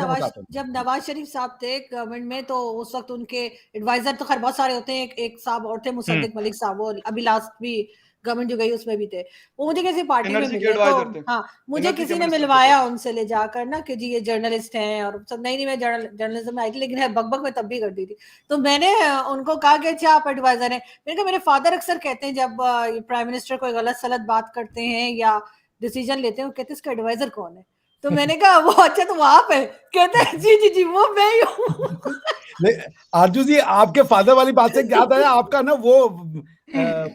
जब नवाज शरीफ साहब थे गवर्नमेंट में, तो उस वक्त उनके एडवाइजर तो खैर बहुत सारे होते हैं, एक साहब और थे मुसद्दिक मलिक साहब, वो अभी लास्ट भी गवर्नमेंट जो गई उसमें भी थे। वो मुझे किसी पार्टी में मिले, तो हाँ मुझे किसी ने मिलवाया उनसे ले जाकर ना कि जी ये जर्नलिस्ट हैं, और सब नहीं मैं जर्नलिज्म में आई थी, लेकिन है बकबक में तब भी कर दी थी। तो मैंने उनको कहा कि अच्छा आप एडवाइजर हैं। मैंने कहा मेरे फादर अक्सर कहते हैं जब प्राइम मिनिस्टर कोई गलत सलत बात करते हैं या डिसीजन लेते हैं, वो कहते हैं इसका एडवाइजर कौन है। तो मैंने कहा वो अच्छा तो आप है, कहते हैं जी वो मैं ही हूँ। आरजू जी, आपके फादर वाली बात से याद आया, आपका ना वो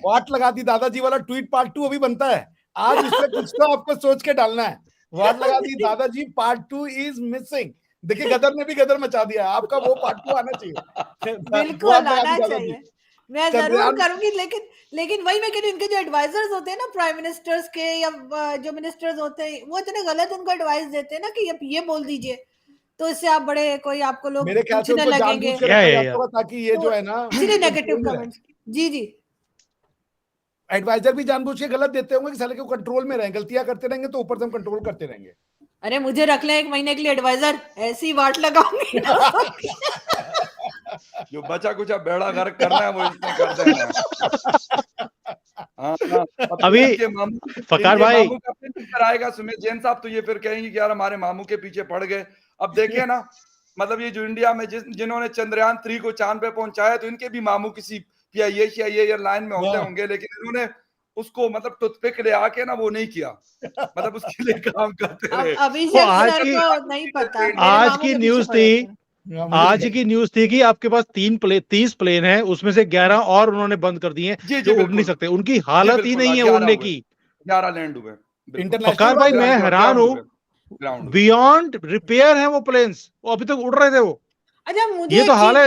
वाट लगा दी दादाजी वाला ट्वीट पार्ट 2 अभी बनता है। आज उसमें कुछ तो आपको सोच के डालना है। वाट लगा दी दादाजी पार्ट 2 इज मिसिंग। देखिए गदर ने भी गदर मचा दिया, आपका वो पार्ट 2 आना चाहिए। बिल्कुल आना चाहिए, मैं जरूर करूंगी। लेकिन वही मैं कह रही हूँ, इनके जो एडवाइजर्स होते हैं ना प्राइम मिनिस्टर्स के, या जो मिनिस्टर्स होते हैं, वो इतने गलत उनको एडवाइस देते हैं ना कि ये बोल दीजिए, तो इससे आप बड़े कोई आपको लोग पूछने लगेंगे, ताकि ये जो है ना इसलिए नेगेटिव कमेंट्स। जी एडवाइजर भी जानबूझ के गलत देते होंगे कि साले को कंट्रोल में रहें, गलतियां करते रहेंगे तो ऊपर से हम कंट्रोल करते रहेंगे। अरे मुझे रख ले 1 महीने के लिए एडवाइजर, ऐसी वाट लगाऊंगी ना। जो बचा कुछ बेड़ा गर्क करना है वो इसने कर देना। अभी फकार भाई आएगा सुमित जैन साहब, तो ये फिर कहेंगे कि यार हमारे मामू के पीछे पड़ गए। अब देखिए ना, मतलब ये जो इंडिया में जिन्होंने चंद्रयान 3 को चांद पे पहुंचाया, तो इनके भी मामू किसी PIA एयरलाइन में होंगे, लेकिन इन्होंने उसको मतलब टूथपिक ले आके ना वो नहीं किया, मतलब उसके लिए काम करते रहे। नहीं पता। आज की न्यूज थी कि आपके पास 30 प्लेन है, उसमें से 11 और उन्होंने बंद कर दिए जो उड़ नहीं सकते, उनकी हालत ही नहीं है उड़ने की। 11 लैंड हुए। फकार भाई मैं हैरान हूँ, बियॉन्ड रिपेयर है वो प्लेन्स, वो अभी तक उड़ रहे थे वो। अच्छा मुझे ये तो हाल है,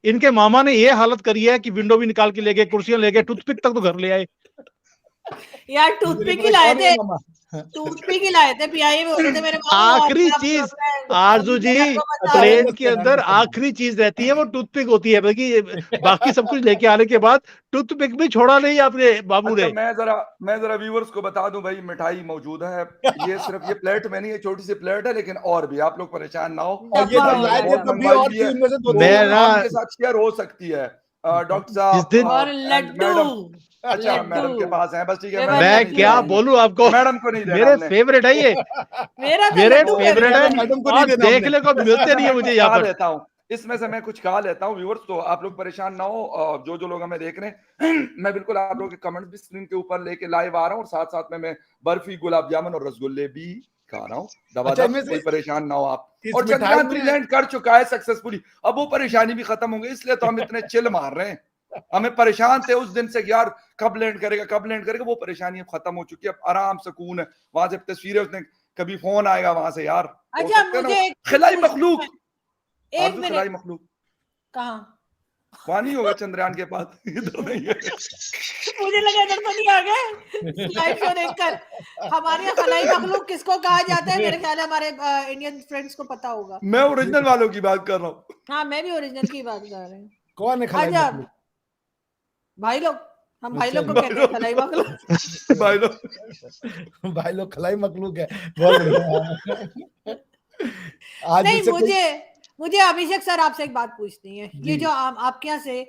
इनके मामा ने ये हालत करी है कि विंडो भी निकाल के ले गए, कुर्सियां ले गए, टूथपिक तक तो घर ले आए। यार टूथपिक ही लाए थे, PIA में होते थे मेरे मामा। आखिरी चीज आरजू जी, प्लेन के अंदर आखिरी चीज रहती है वो टूथपिक होती है, बाकी सब कुछ लेके आने के बाद टूथपिक भी छोड़ा नहीं आपने बाबू ने। मैं जरा व्यूअर्स को बता दूं भाई, मिठाई मौजूद है, ये सिर्फ ये प्लेट में नहीं है, छोटी सी प्लेट है, लेकिन और भी आप लोग परेशान ना हो, के साथ शेयर हो सकती है। डॉक्टर साहब अच्छा मैडम के पास है, बस ठीक है। मैं क्या बोलूं आपको, मैडम को नहीं देना, मेरे फेवरेट है ये, मेरे फेवरेट है, और देखने को मिलते नहीं है मुझे यहाँ पर। लेता हूँ इसमें से मैं कुछ कहा लेता हूँ व्यूअर्स, तो आप लोग परेशान ना हो, जो लोग हमें देख रहे हैं। मैं बिल्कुल आप लोगों के कमेंट्स भी स्क्रीन के ऊपर लेके लाइव आ रहा हूँ, और साथ साथ में मैं बर्फी, गुलाब जामुन और रसगुल्ले भी खा रहा हूँ। कोई परेशान ना हो आप। और चंद्रयान 3 लैंड कर चुका है सक्सेसफुली, अब वो परेशानी भी खत्म होंगी, इसलिए तो हम इतने चिल मार रहे हैं। हमें परेशान थे उस दिन से कि यार कब लैंड करेगा, वो परेशानी अब खत्म हो चुकी है, अब आराम सुकून है। वहां से तस्वीरें, उसने कभी फोन आएगा वहां से यार। अच्छा मुझे खिलाई मखलूक, एक मिनट, कहाँ पानी होगा चंद्रयान के पास, इधर नहीं है। मुझे लगा इधर तो नहीं आ गए स्लाइड शो देखकर। हमारे यहाँ खलाई मखलूक किसको कहा जाता है, मेरे ख्याल है हमारे इंडियन फ्रेंड्स को पता होगा। मैं ओरिजिनल वालों की बात कर रहा हूँ। हाँ, मैं भी ओरिजिनल की बात कर रही हूँ। कौन है खलाई अच्छा, मखलूक? भाई लोग, हम भाई अच्छा, लोग को भाई कहते हैं लोग। खलाई मखलूक। भाई लोग, भाई लोग खलाई मखलूक है, बहुत बढ़िया। आज नहीं, मुझसे कोई मुझे अभिषेक सर आपसे एक बात पूछनी है। ये जी। जो आपके यहाँ से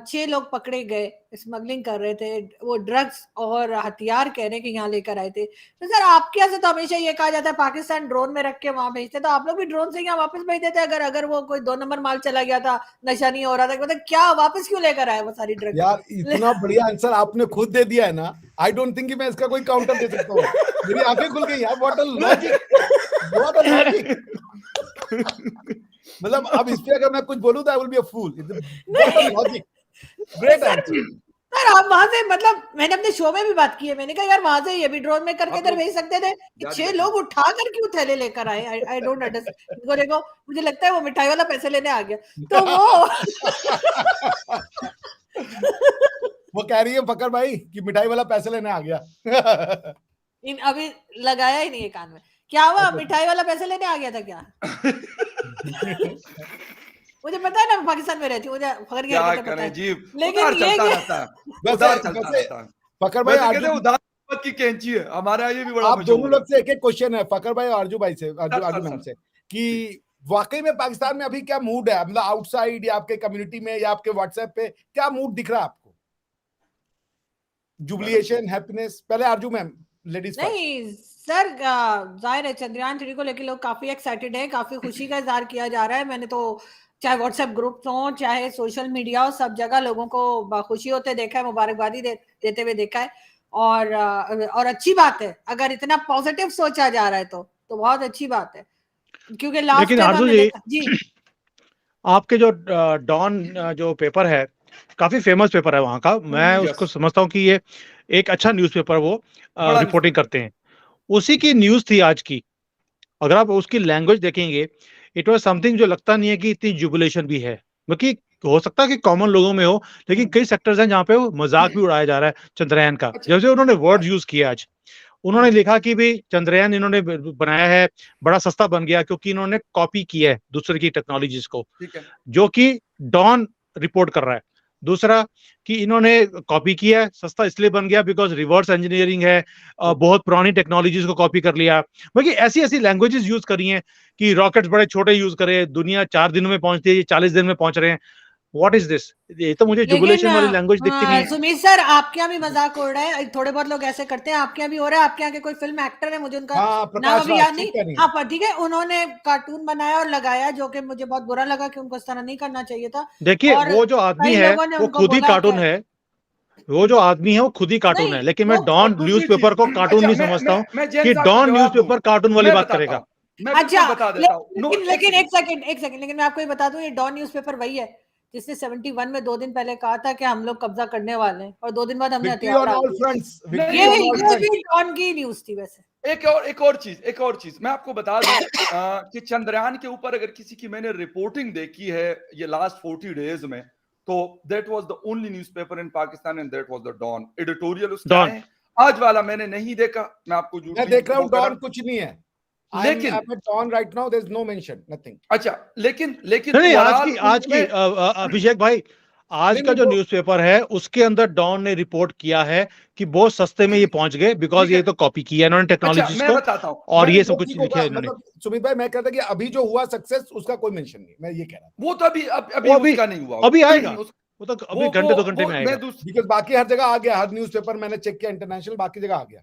6 लोग पकड़े गए, स्मगलिंग कर रहे थे, वो ड्रग्स और हथियार कह रहे हैं कि यहाँ लेकर आए थे, तो सर आपके यहाँ से तो हमेशा ये कहा जाता है पाकिस्तान ड्रोन में रख के वहां भेजते, तो आप लोग भी ड्रोन से यहाँ वापस भेज देते अगर वो कोई 2 नंबर माल चला गया था, नशा नहीं हो रहा था, मतलब क्या वापस क्यों लेकर आए वो सारी ड्रग्स? यार इतना बढ़िया आंसर आपने खुद दे दिया है ना, आई डोंट थिंक कि मैं इसका कोई काउंटर दे सकता हूँ। मेरी आंखें खुल गई यार, what a logic, what a logic. मतलब अब इस पे अगर मैं कुछ बोलूं तो I will be a fool. What a logic, great answer. Sir आप वहां से, मतलब मैंने अपने शो में भी बात की है, मैंने कहा यार वहां से ये भी ड्रोन में करके इधर भेज सकते थे, कि 6 लोग उठा कर क्यों थैले लेकर आए? I don't understand. इनको देखो, मुझे लगता है वो मिठाई वाला पैसे लेने आ गया, तो वो कह रही है फकर भाई कि मिठाई वाला पैसे लेने आ गया। अभी लगाया ही नहीं है कान में। क्या हुआ, मिठाई वाला पैसे लेने आ गया था क्या? मुझे पता है ना, मैं पाकिस्तान में रहती हूँ, मुझे फकर की क्या हरकतें पता करें है। जी, लेकिन उधार ये चलता कि रहता है, उधार चलता रहता है। फकर भाई वैसे कहते हैं आरजू, उधार की कैंची है, हमारे यहाँ ये भी बड़ा आप दोनों मशहूर लोग है। से एक एक क्वेश्चन है, फकर भाई और आरजू भाई से, आरजू सर, मैम सर। से, कि वाकई में पाकिस्तान में अभी क्या मूड है, मतलब आउटसाइड या आपके कम्युनिटी में या आपके व्हाट्सएप पे क्या मूड दिख रहा है आपको? जुबिलिएशन, हैप्पीनेस? पहले आरजू मैम, लेडीज फर्स्ट। नहीं सर, जाहिर है चंद्रयान 3 को लेकर लोग काफी एक्साइटेड है, काफी खुशी का इजहार किया जा रहा है। मैंने तो चाहे व्हाट्सएप ग्रुप हो, चाहे सोशल मीडिया हो, सब जगह लोगों को खुशी होते देखा है, मुबारकबादी देते हुए देखा है। और अच्छी बात है, अगर इतना पॉजिटिव सोचा जा रहा है तो बहुत अच्छी बात है, क्योंकि लास्ट लेकिन टाइम आरजू हमने जी, देखा जी। आपके जो डॉन जो पेपर है, काफी फेमस पेपर है वहां का, मैं उसको समझता हूँ कि ये एक अच्छा न्यूज़पेपर वो बड़ा रिपोर्टिंग करते हैं। उसी की न्यूज़ थी आज की, अगर आप उसकी लैंग्वेज देखेंगे, इट वाज समथिंग जो लगता नहीं है कि इतनी जुबिलेशन भी है, क्योंकि हो सकता है कि कॉमन लोगों में हो, लेकिन कई सेक्टर्स हैं जहाँ पे वो मजाक भी उड़ाया जा रहा है चंद्रयान का। अच्छा। जैसे उन्होंने वर्ड यूज किया आज, उन्होंने लिखा कि भाई चंद्रयान इन्होंने बनाया है, बड़ा सस्ता बन गया क्योंकि इन्होंने कॉपी किया है दूसरे की टेक्नोलॉजीज को, ठीक है। जो कि डॉन रिपोर्ट कर रहा है। दूसरा कि इन्होंने कॉपी किया है, सस्ता इसलिए बन गया बिकॉज रिवर्स इंजीनियरिंग है, बहुत पुरानी टेक्नोलॉजीज को कॉपी कर लिया। बाकी ऐसी ऐसी लैंग्वेजेस यूज करी हैं कि रॉकेट्स बड़े छोटे यूज करे, दुनिया 4 दिनों में पहुंचती है, ये 40 दिन में पहुंच रहे हैं। What is this? ये तो मुझे जुबिलेशन वाली लैंग्वेज दिखती नहीं है। सुमित सर, आपके यहाँ भी मजाक उड़ रहा है, थोड़े बहुत लोग ऐसे करते हैं, आपके यहाँ भी हो रहा है। आपके यहाँ के कोई फिल्म एक्टर है, मुझे उनका हाँ, नाम प्रकाश अभी राज, याद ठीक नहीं, है। हाँ पर ठीक है, उन्होंने कार्टून बनाया और लगाया, जो कि मुझे बहुत बुरा लगा कि उनको इस तरह नहीं करना चाहिए था। देखिए, और वो जो आदमी कई है लोगों ने वो उनको खुद ही बोला कार्टून है, वो जो आदमी है वो खुद ही कार्टून नहीं है, लेकिन वो मैं डॉन दूसरी न्यूज़पेपर को चीज, कार्टून अच्छा नहीं समझता हूँ मैं जैन कि साहब को डॉन जवाब दूं, न्यूज़पेपर कार्टून वाली मैं बात बताता करेगा। हूँ, मैं अच्छा, बिल्कुल बता देता हूँ। नो, लेकिन एक सेकंड, लेकिन मैं आपको ये बता दूं, ये डॉन न्यूज़पेपर वही है जिसने 71 में 2 दिन पहले कहा था कि हम लोग कब्जा करने वाले हैं, और 2 दिन बाद हमने विक्ट्री हथियार ऑन डाल ऑल दिए। फ्रंट्स, विक्ट्री ये ऑन ऑल ये फ्रंट्स। भी डॉन की न्यूज़ थी वैसे। एक और चीज मैं आपको बता दूं कि चंद्रयान के ऊपर अगर किसी की मैंने रिपोर्टिंग देखी है ये लास्ट 40 डेज में, तो that was the only newspaper in Pakistan and that was the Dawn. Editorial उसका डॉन। है, आज वाला मैंने नहीं देखा, मैं आपको झूठ मैं नहीं देख रहा हूँ, वो करा। डॉन कुछ नहीं है। लेकिन I'm at Dawn right now, there's no mention, nothing. अच्छा, लेकिन नहीं, ओवरऑल आज की अभिषेक भाई, आज नहीं, का नहीं, जो वो न्यूज़पेपर है उसके अंदर डॉन ने रिपोर्ट किया है कि बहुत सस्ते में ये पहुंच गए, बिकॉज ठीक है। ये तो कॉपी किया इन्होंने अच्छा, टेक्नोलॉजीज मैं को, बताता हूँ, और ये सब वो कुछ ठीक लिखा होगा, है इन्होंने। मतलब सुमित भाई मैं कहता कि अभी जो हुआ सक्सेस उसका कोई मेंशन नहीं, मैं ये कह रहा वो तो अभी वो अभी उसका नहीं हुआ, अभी आएगा, उस- वो तो अभी घंटे 2 घंटे में आएगा। बिकॉज बाकी हर जगह आ गया, हर न्यूज़पेपर मैंने चेक किया, इंटरनेशनल बाकी जगह आ गया।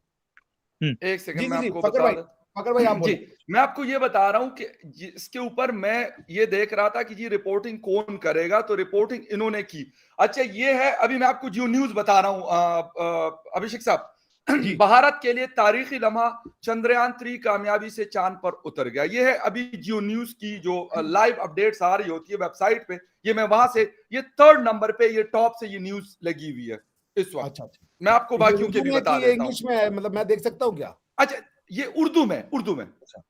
एक सेकंड जी मैं जी जी, आपको फकर बता भाई, दूं। फकर भाई आप जी, बोले। मैं आपको ये बता रहा हूं कि इसके ऊपर मैं ये देख रहा था कि जी रिपोर्टिंग कौन करेगा, तो रिपोर्टिंग इन्होंने की। अच्छा, ये है, अभी मैं आपको जियो न्यूज बता रहा हूं अभिषेक साहब। भारत के लिए तारीखी लम्हा, चंद्रयान 3 कामयाबी से चांद पर उतर गया। ये है अभी जियो न्यूज की जो लाइव अपडेट्स आ रही होती है वेबसाइट पे, ये मैं वहां से, ये 3rd नंबर पे, ये टॉप से ये न्यूज लगी हुई है इस वक्त। अच्छा, मैं आपको बाकियों के भी बता देता हूं। इंग्लिश में है, मतलब मैं देख सकता हूँ क्या? अच्छा, ये उर्दू में अच्छा।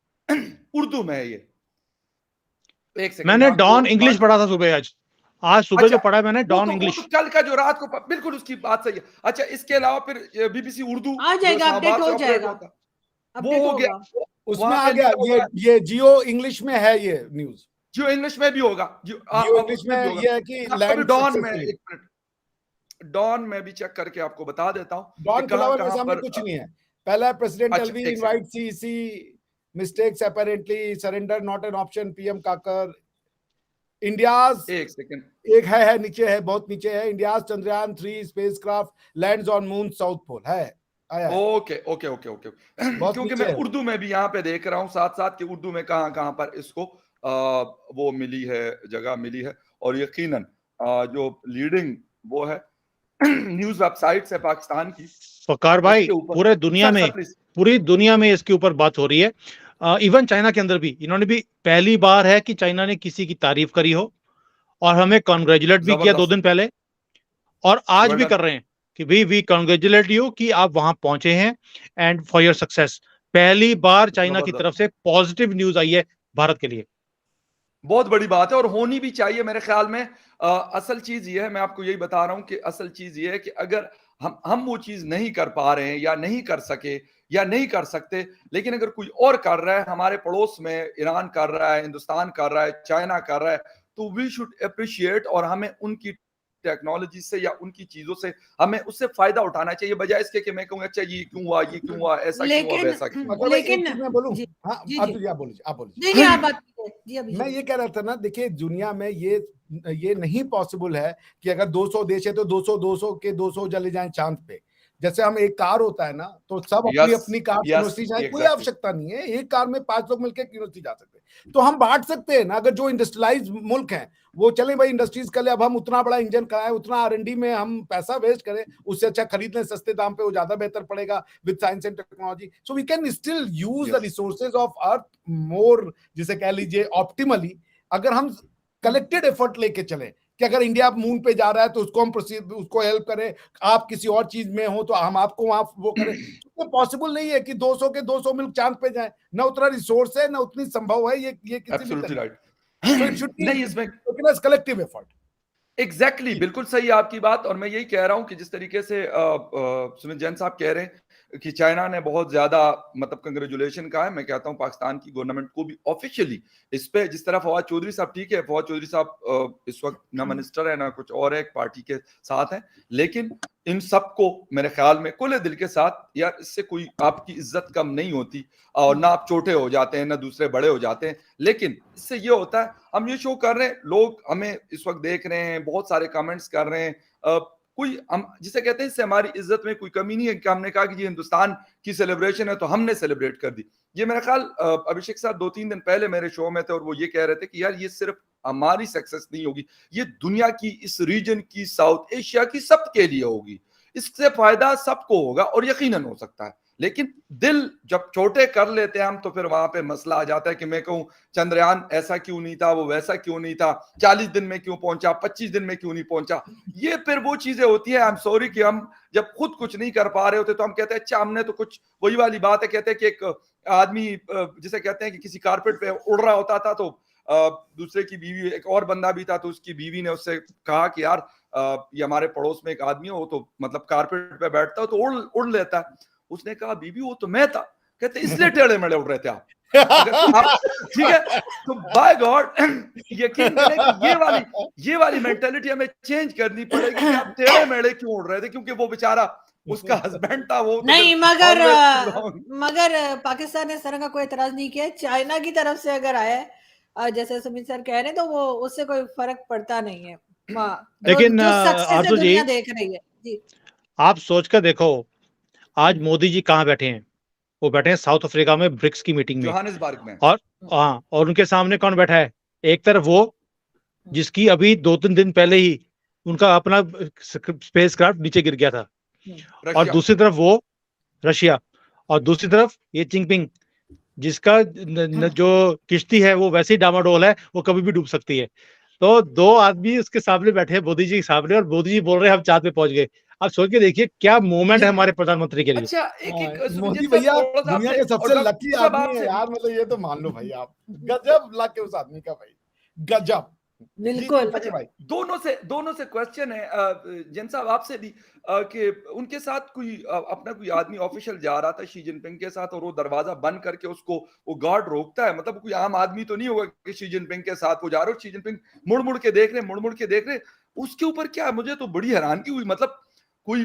उर्दू में है ये। एक सेकंड मैंने डॉन इंग्लिश पढ़ा था सुबह आज। आज सुबह अच्छा, जो पढ़ा मैंने वो डॉन तो इंग्लिश, कल का जो रात को बिल्कुल उसकी बात सही है। अच्छा, इसके अलावा फिर बीबीसी उर्दू आ जो जाएगा, अपडेट इस्लामाबाद से हो ऑपरेट जाएगा, होता है, अपडेट वो हो गया, होगा। उसमें वहां आ पे गया, लिखा हुआ है, ये जियो इंग्लिश में है ये न्यूज। जियो इंग्लिश में भी होगा, जियो इंग्लिश उसमें में भी होगा। ये है कि मैं आपको अभी लैंड डॉन में, सक्सेसफुली। एक मिनट, डॉन में भी चेक करके आपको बता देता हूँ कि डॉन के कहाँ अलावा मेरे कहाँ सामने पर। कुछ नहीं है। पहला, प्रेसिडेंट अच्छा, एलवी एक second, invite CEC, mistakes apparently, surrender not an option, PM Kakar, India's, एक सेकंड। एक है नीचे है, बहुत नीचे है, India's Chandrayaan 3 spacecraft lands on moon south pole है, आया है, ओके ओके ओके ओके बहुत क्योंकि नीचे मैं है। उर्दू में भी यहाँ पे देख रहा हूँ साथ साथ कि उर्दू में कहाँ कहाँ पर इसको वो मिली है, जगह मिली है। और यकीनन जो लीडिंग वो है न्यूज वेबसाइट्स है पाकिस्तान की, फकार भाई, उसके ऊपर पूरे दुनिया सर में, सर प्लीज। पूरी दुनिया में इसके ऊपर बात हो रही है। इवन चाइना के अंदर भी इन्होंने भी, पहली बार है कि चाइना ने किसी की तारीफ करी हो और हमें कॉन्ग्रेचुलेट भी किया 2 जबरदस्त, दिन पहले, और आज वेल भी डन। कर रहे हैं कि वी कॉन्ग्रेचुलेट यू कि आप वहां पहुंचे हैं एंड फॉर योर सक्सेस। पहली बार चाइना की जबरदस्त, तरफ से पॉजिटिव न्यूज आई है भारत के लिए। बहुत बड़ी बात है और होनी भी चाहिए मेरे ख्याल में। असल चीज ये है, मैं आपको यही बता रहा हूं कि असल चीज ये है कि अगर हम वो चीज नहीं कर पा रहे हैं या नहीं कर सके या नहीं कर सकते, लेकिन अगर कोई और कर रहा है, हमारे पड़ोस में ईरान कर रहा है, हिंदुस्तान कर रहा है, चाइना कर रहा है, तो वी शुड अप्रिशिएट और हमें उनकी टेक्नोलॉजी से या उनकी चीजों से हमें उससे फायदा उठाना चाहिए, बजाय इसके कि मैं कहूँ अच्छा ये क्यों हुआ, ये क्यों हुआ, ऐसा क्यों हुआ, लेकिन वैसा क्यों हुआ। मगर भाई एक लेकिन चीज मैं बोलूं, जी हाँ जी आप जी आप बोलिए, आप बोलिए। नहीं नहीं, आप बात कीजिए जी अभी मैं ये कह रहा था ना, देखिए दुनिया में ये नहीं पॉसिबल है कि अगर 200 देश है तो 200 के 200 चले जाएं चांद पे। जैसे हम एक कार होता है ना, तो सब अपनी यस अपनी कार से यस यूनिवर्सिटी जाए, कोई एग्जैक्टली, आवश्यकता नहीं है, एक कार में 5 लोग मिलकर यूनिवर्सिटी जा सकते हैं। तो हम बांट सकते हैं ना, अगर जो इंडस्ट्रियलाइज मुल्क हैं वो चले भाई इंडस्ट्रीज कर ले, अब हम उतना बड़ा इंजन कराएं, उतना R&D में हम पैसा वेस्ट करें, उससे अच्छा खरीद लें सस्ते दाम पे, वो ज्यादा बेहतर पड़ेगा with science and technology. So we can still use the resources of earth more, जिसे कह लीजिए ऑप्टिमली, अगर हम कलेक्टेड एफर्ट लेके चले कि अगर इंडिया मून पे जा रहा है तो उसको हम प्रोसीड, उसको हेल्प करें, आप किसी और चीज में हो तो हम आपको वहां वो करें। तो पॉसिबल नहीं है कि 200 के 200 मुल्क चांद पे जाएं, ना उतना रिसोर्स है, ना उतनी संभव है ये किसी भी एब्सोल्युटली तरह। राइट। सो इट शुड नहीं, इसमें बी कलेक्टिव एफर्ट। एग्जैक्टली बिल्कुल सही है आपकी बात। और मैं यही कह रहा हूं कि जिस तरीके से सुमित जैन साहब कह रहे हैं कि चाइना ने बहुत ज्यादा मतलब कंग्रेचुलेशन कहा है, मैं कहता हूं पाकिस्तान की गवर्नमेंट को भी ऑफिशियली इस पे, जिस तरह फवाद चौधरी साहब, ठीक है फवाद चौधरी साहब इस वक्त ना मिनिस्टर है ना कुछ और है, एक पार्टी के साथ है, लेकिन इन सबको मेरे ख्याल में खुले दिल के साथ, यार इससे कोई आपकी इज्जत कम नहीं होती और ना आप छोटे हो जाते हैं ना दूसरे बड़े हो जाते हैं, लेकिन इससे ये होता है हम ये शो कर रहे हैं, लोग हमें इस वक्त देख रहे हैं, बहुत सारे कमेंट्स कर रहे हैं, कोई हम जिसे कहते हैं इससे हमारी इज्जत में कोई कमी नहीं है कि हमने कहा कि ये हिंदुस्तान की सेलिब्रेशन है तो हमने सेलिब्रेट कर दी। ये मेरा ख्याल अभिषेक साहब 2-3 दिन पहले मेरे शो में थे और वो ये कह रहे थे कि यार ये सिर्फ हमारी सक्सेस नहीं होगी, ये दुनिया की, इस रीजन की, साउथ एशिया की, सबके लिए होगी, इससे फायदा सबको होगा और यकीनन हो सकता है। लेकिन दिल जब छोटे कर लेते हैं हम तो फिर वहां पे मसला आ जाता है कि मैं कहूं चंद्रयान ऐसा क्यों नहीं था, वो वैसा क्यों नहीं था, 40 दिन में क्यों पहुंचा, 25 दिन में क्यों नहीं पहुंचा। ये फिर वो चीजें होती है। आई एम सॉरी कि हम जब खुद कुछ नहीं कर पा रहे होते तो हम कहते हैं अच्छा हमने तो कुछ, वही वाली बात है, कहते हैं कि एक आदमी जिसे कहते हैं कि किसी कारपेट पे उड़ रहा होता था तो दूसरे की बीवी, एक और बंदा भी था तो उसकी बीवी ने उससे कहा कि यार ये हमारे पड़ोस में एक आदमी है, वो तो मतलब कारपेट पे बैठता है तो उड़ लेता है। उसने कहा बीबी वो तो मैं था। कहते इसलिए टेढ़े मेढ़े उड़ रहे थे आप। अगर आप ठीक है तो बाय गॉड यकीन करें कि ये वाली मेंटालिटी हमें चेंज करनी पड़ेगी कि आप टेढ़े मेढ़े क्यों उड़ रहे थे, क्योंकि वो बेचारा उसका हस्बैंड था, वो तो नहीं, फिर मगर पाकिस्तान ने इस तरह का कोई एतराज नहीं किया। चाइना की तरफ से अगर आए जैसे सुमित सर कह रहे हैं तो वो उससे कोई फर्क पड़ता नहीं है। लेकिन जो सक्सेस है आरजू जी, दुनिया देख रही है जी। आप सोच कर देखो आज मोदी जी कहाँ बैठे हैं, वो बैठे हैं साउथ अफ्रीका में ब्रिक्स की मीटिंग में, जोहानिसबर्ग में। और हाँ, और उनके सामने कौन बैठा है, एक तरफ वो जिसकी अभी 2-3 दिन पहले ही उनका अपना स्पेसक्राफ्ट नीचे गिर गया था, और दूसरी तरफ वो रशिया, और दूसरी तरफ ये चिंगपिंग जिसका जो किश्ती है वो वैसे ही डामाडोल है, वो कभी भी डूब सकती है। तो 2 आदमी उसके सामने बैठे हैं मोदी जी के सामने, और मोदी जी बोल रहे हैं हम चांद पे पहुंच गए। आप सोच के देखिए क्या मोमेंट है हमारे प्रधानमंत्री के लिए। अच्छा एक मोदी भैया दुनिया के सबसे लकी आदमी है यार, मतलब ये तो मान लो भाई आप, गजब लक है उस आदमी का भाई, गजब। बिल्कुल। फकीर भाई दोनों से क्वेश्चन है जैन साहब आपसे भी कि उनके साथ कोई अपना कोई आदमी ऑफिशियल जा रहा था शी जिनपिंग के साथ और वो दरवाजा बंद करके उसको वो गार्ड रोकता है, मतलब कोई आम आदमी तो नहीं होगा कि शी जिनपिंग के साथ वो जा रहे हो, शी जिनपिंग मुड़ मुड़ के देख रहे, उसके ऊपर क्या, मुझे तो बड़ी हैरानगी हुई, मतलब कोई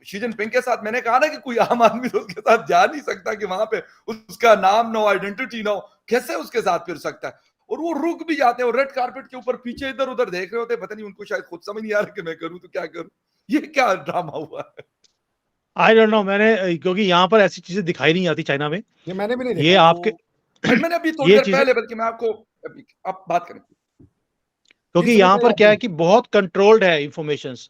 शी जिनपिंग के साथ, मैंने कहा ना कि कोई आम आदमी तो उसके साथ जा नहीं सकता कि वहां पे उसका नाम ना हो, आइडेंटिटी ना हो, कैसे उसके साथ फिर सकता है, और वो रुक भी जाते हैं और रेड कारपेट के ऊपर पीछे इधर उधर देख रहे होते हैं, पता नहीं उनको शायद खुद समझ नहीं आ रहा कि मैं करूं तो क्या करूं, ये क्या ड्रामा हुआ है? आई डोंट नो, मैंने क्योंकि यहाँ पर ऐसी चीजें दिखाई नहीं आती चाइना में, ये मैंने भी नहीं ये देखा। आपके मैंने अभी थोड़ी ये देर चीजें, पहले, बल्कि मैं आपको आप बात करें। क्योंकि सुमित यहाँ भाई पर आप क्या है बोलिए। कि बहुत कंट्रोल्ड है इंफॉर्मेशंस।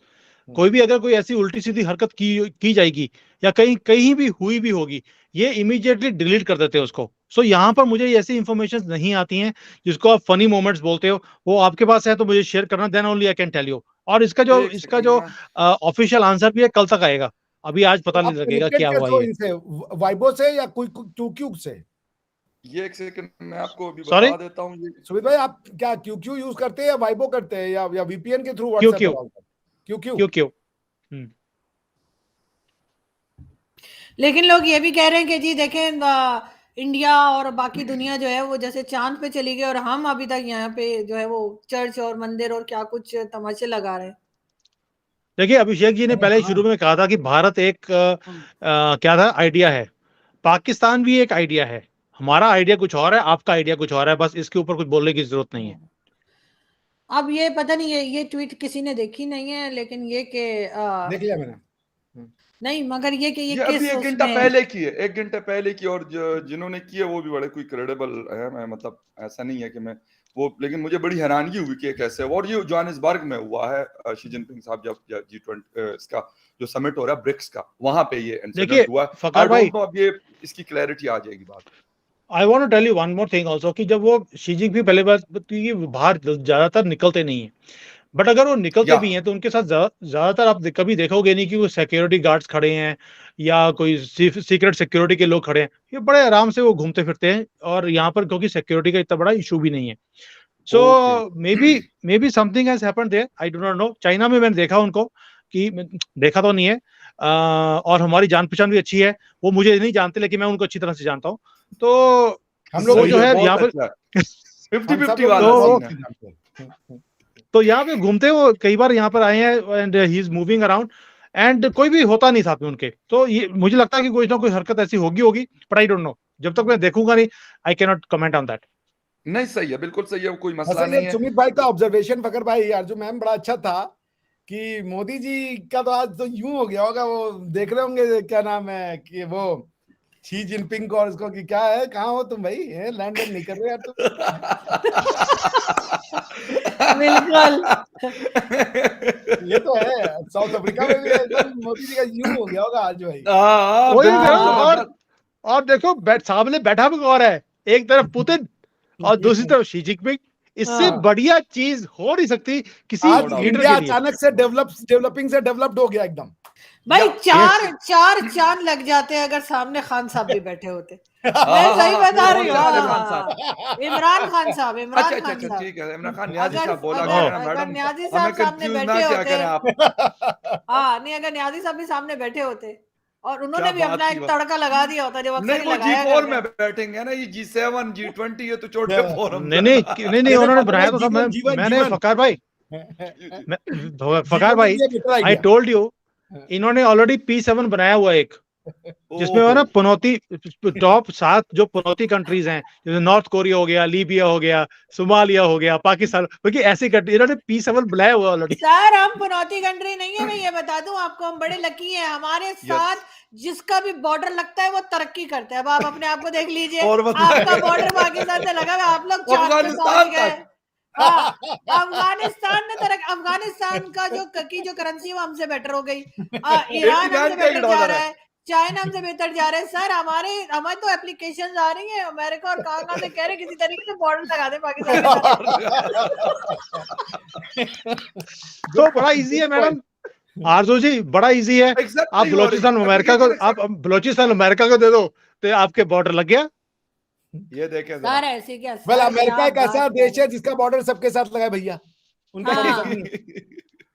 कोई भी अगर कोई ऐसी उल्टी सीधी हरकत की जाएगी या कहीं कहीं भी हुई भी होगी, ये इमीडिएटली डिलीट कर देते हैं उसको। सो यहाँ पर मुझे ऐसी इंफॉर्मेशन नहीं आती हैं जिसको आप फनी मोमेंट्स बोलते हो, वो आपके पास है तो मुझे शेयर करना, then only I can tell you. और इसका एक इसका सेकंड जो में ऑफिशियल आंसर भी है, कल तक आएगा, अभी आज पता तो नहीं आप लगेगा कनेक्टेड क्या हुआ कैसे हो ये। इनसे, वाइबो से या कोई क्यू से? ये एक सेकंड मैं आपको अभी सॉरी, बता देता हूँ ये सुमित भाई आप क्या क्यू यूज करते हैं या वाइबो करते हैं या वीपीएन के थ्रू क्यों व्हाट्सएप क्यों ब्राउजर? क्यू क्यों क्यों लेकिन लोग ये भी कह रहे हैं कि जी देखें इंडिया और बाकी दुनिया जो है वो जैसे चांद पे चली गई और हम अभी तक यहाँ पे जो है वो चर्च और मंदिर और क्या कुछ तमाशे लगा रहे हैं। देखिए, अभिषेक जी ने पहले ही शुरू में कहा था कि भारत एक क्या था, आइडिया है, पाकिस्तान भी एक आइडिया है, हमारा आइडिया कुछ और है, आपका आइडिया कुछ और है, बस इसके ऊपर कुछ बोलने की जरूरत नहीं है। अब ये पता नहीं है, ये ट्वीट किसी ने देखी नहीं है, लेकिन ये कि देख लिया मैंने। नहीं, मगर ये कि ये ये अभी किस एक घंटा उसमें पहले की है, एक घंटे पहले की, और जिन्होंने किए वो भी बड़े कोई क्रेडिबल है, मैं मतलब ऐसा नहीं है कि मैं वो, लेकिन मुझे बड़ी हैरानगी हुई कि कैसे, और ये जोहानिसबर्ग में हुआ है, शी जिनपिंग साहब जब G20 इसका जो समिट हो रहा है ब्रिक्स का, वहां पे ये देखिए इंसिडेंट हुआ है। आई फकार भाई, डोंट नो अब ये इसकी क्लैरिटी आ जाएगी बात। I want to tell you one more thing also, कि जब वो शी जिनपिंग पहले बात कि बाहर ज्यादातर निकलते नहीं है, बट अगर वो निकलते या भी हैं तो उनके साथ ज्यादातर आप कभी देखोगे नहीं कि वो सिक्योरिटी गार्ड्स खड़े हैं या कोई सीक्रेट सिक्योरिटी के लोग खड़े हैं, ये बड़े आराम से वो घूमते फिरते हैं, और यहाँ पर क्योंकि सिक्योरिटी का इतना बड़ा इशू भी नहीं है। So okay may be something has happened there, I do not know. China में मैंने देखा उनको, कि देखा तो नहीं है, और हमारी जान पहचान भी अच्छी है, वो मुझे नहीं जानते लेकिन मैं उनको अच्छी तरह से जानता हूँ, तो हम लोग वो सही जो है, है बहुत यहाँ पर अच्छा है, हम सब 50-50 लोग वाला तो सीन है। जानते हैं। तो यहाँ पे घूमते वो कई बार यहाँ पर आए हैं, and he is moving around, and कोई भी होता नहीं साथ में उनके, तो ये मुझे लगता है कि कोई ना कोई हरकत ऐसी होगी, बट आई डोंट नो, जब तक मैं देखूंगा नहीं, I can not comment on that. नहीं सही है, बिल्कुल सही है, कोई मसला वैसे नहीं ये है। सुमित भाई का ऑब्जर्वेशन फकर भाई अर्जु मैम बड़ा अच्छा था कि मोदी जी का तो आज तो यूं हो गया होगा, वो देख रहे होंगे क्या नाम है कि वो शी जिनपिंग को और उसको कि क्या है, कहाँ हो तुम भाई, लैंड नहीं कर रहे यार तुम। बिल्कुल ये तो है, साउथ अफ्रीका में भी एकदम मोदी जी का यूं हो गया होगा आज भाई। हाँ वही बिल्कुल करो, जबरदस्त। और देखो सामने बैठा भी और है, एक तरफ पुतिन और दूसरी तरफ शी जिनपिंग, इससे हाँ। बढ़िया चीज हो नहीं सकती किसी आज doubt. लीडर इंडिया के लिए। अचानक से डेवलपिंग से डेवलप्ड हो गया एकदम। भाई या चार चांद लग जाते हैं अगर सामने खान साहब भी बैठे होते। मैं हाँ सही हाँ बता रही कौन हूँ। से खान साहब? इमरान खान साहब, अच्छा इमरान अच्छा खान अच्छा साहब। ठीक है, इमरान खान न्याजी अगर साहब बोला अगर करें ना अगर मैडम, न्याजी हमें साहब सामने कंफ्यूज ना बैठे क्या होते, करें आप। हाँ नहीं, अगर न्याजी साहब भी सामने बैठे होते और उन्होंने क्या भी बात अपना की एक बात। तड़का लगा दिया होता जो अक्सर नहीं ही वो लगाया G4 करते में हैं। बैठेंगे ना, ये G7 G20 ये तो छोटे फोरम नहीं नहीं नहीं नहीं, उन्होंने बनाया तो था, मैंने फकार भाई, फकार भाई, आई टोल्ड यू, इन्होंने ऑलरेडी P7 बनाया हुआ एक, जिसमें वो ना पनौती टॉप 7 जो पनौती कंट्रीज हैं, जैसे नॉर्थ कोरिया हो गया, लीबिया हो गया, सोमालिया हो गया, पाकिस्तान, क्योंकि ऐसी कंट्री इन्होंने P7 बनाया हुआ ऑलरेडी। सर हम पनौती कंट्री नहीं है, मैं ये बता दूं आपको, हम बड़े लकी हैं, हमारे साथ जिसका भी बॉर्डर लगता है वो तरक्की करता है। अब आप अपने आप को देख लीजिए, और आपका बॉर्डर पाकिस्तान से लगा हुआ, आप लोग चांद पे पहुंच गए। हाँ, अफगानिस्तान का जो करेंसी वो हमसे बेटर हो गई। ईरान हमसे बेटर जा रहा है, चाइना हमसे बेहतर जा रहे हैं। सर हमारे तो एप्लीकेशन आ रही है अमेरिका और कहाँ से कह रहे किसी तरीके से बॉर्डर लगा दे पाकिस्तान के साथ। तो बड़ा इजी है मैडम, आरजू जी, बड़ा इजी है। आप बलोचिस्तान अमेरिका को, आप बलोचिस्तान अमेरिका को दे दो तो आपके बॉर्डर लग गया, ये देखें सर जरा। ऐसी क्या वेल सर, अमेरिका क्या एक ऐसा बात देश कर है जिसका बॉर्डर सबके साथ लगा है भैया, उनका हाँ। भरोसा नहीं है,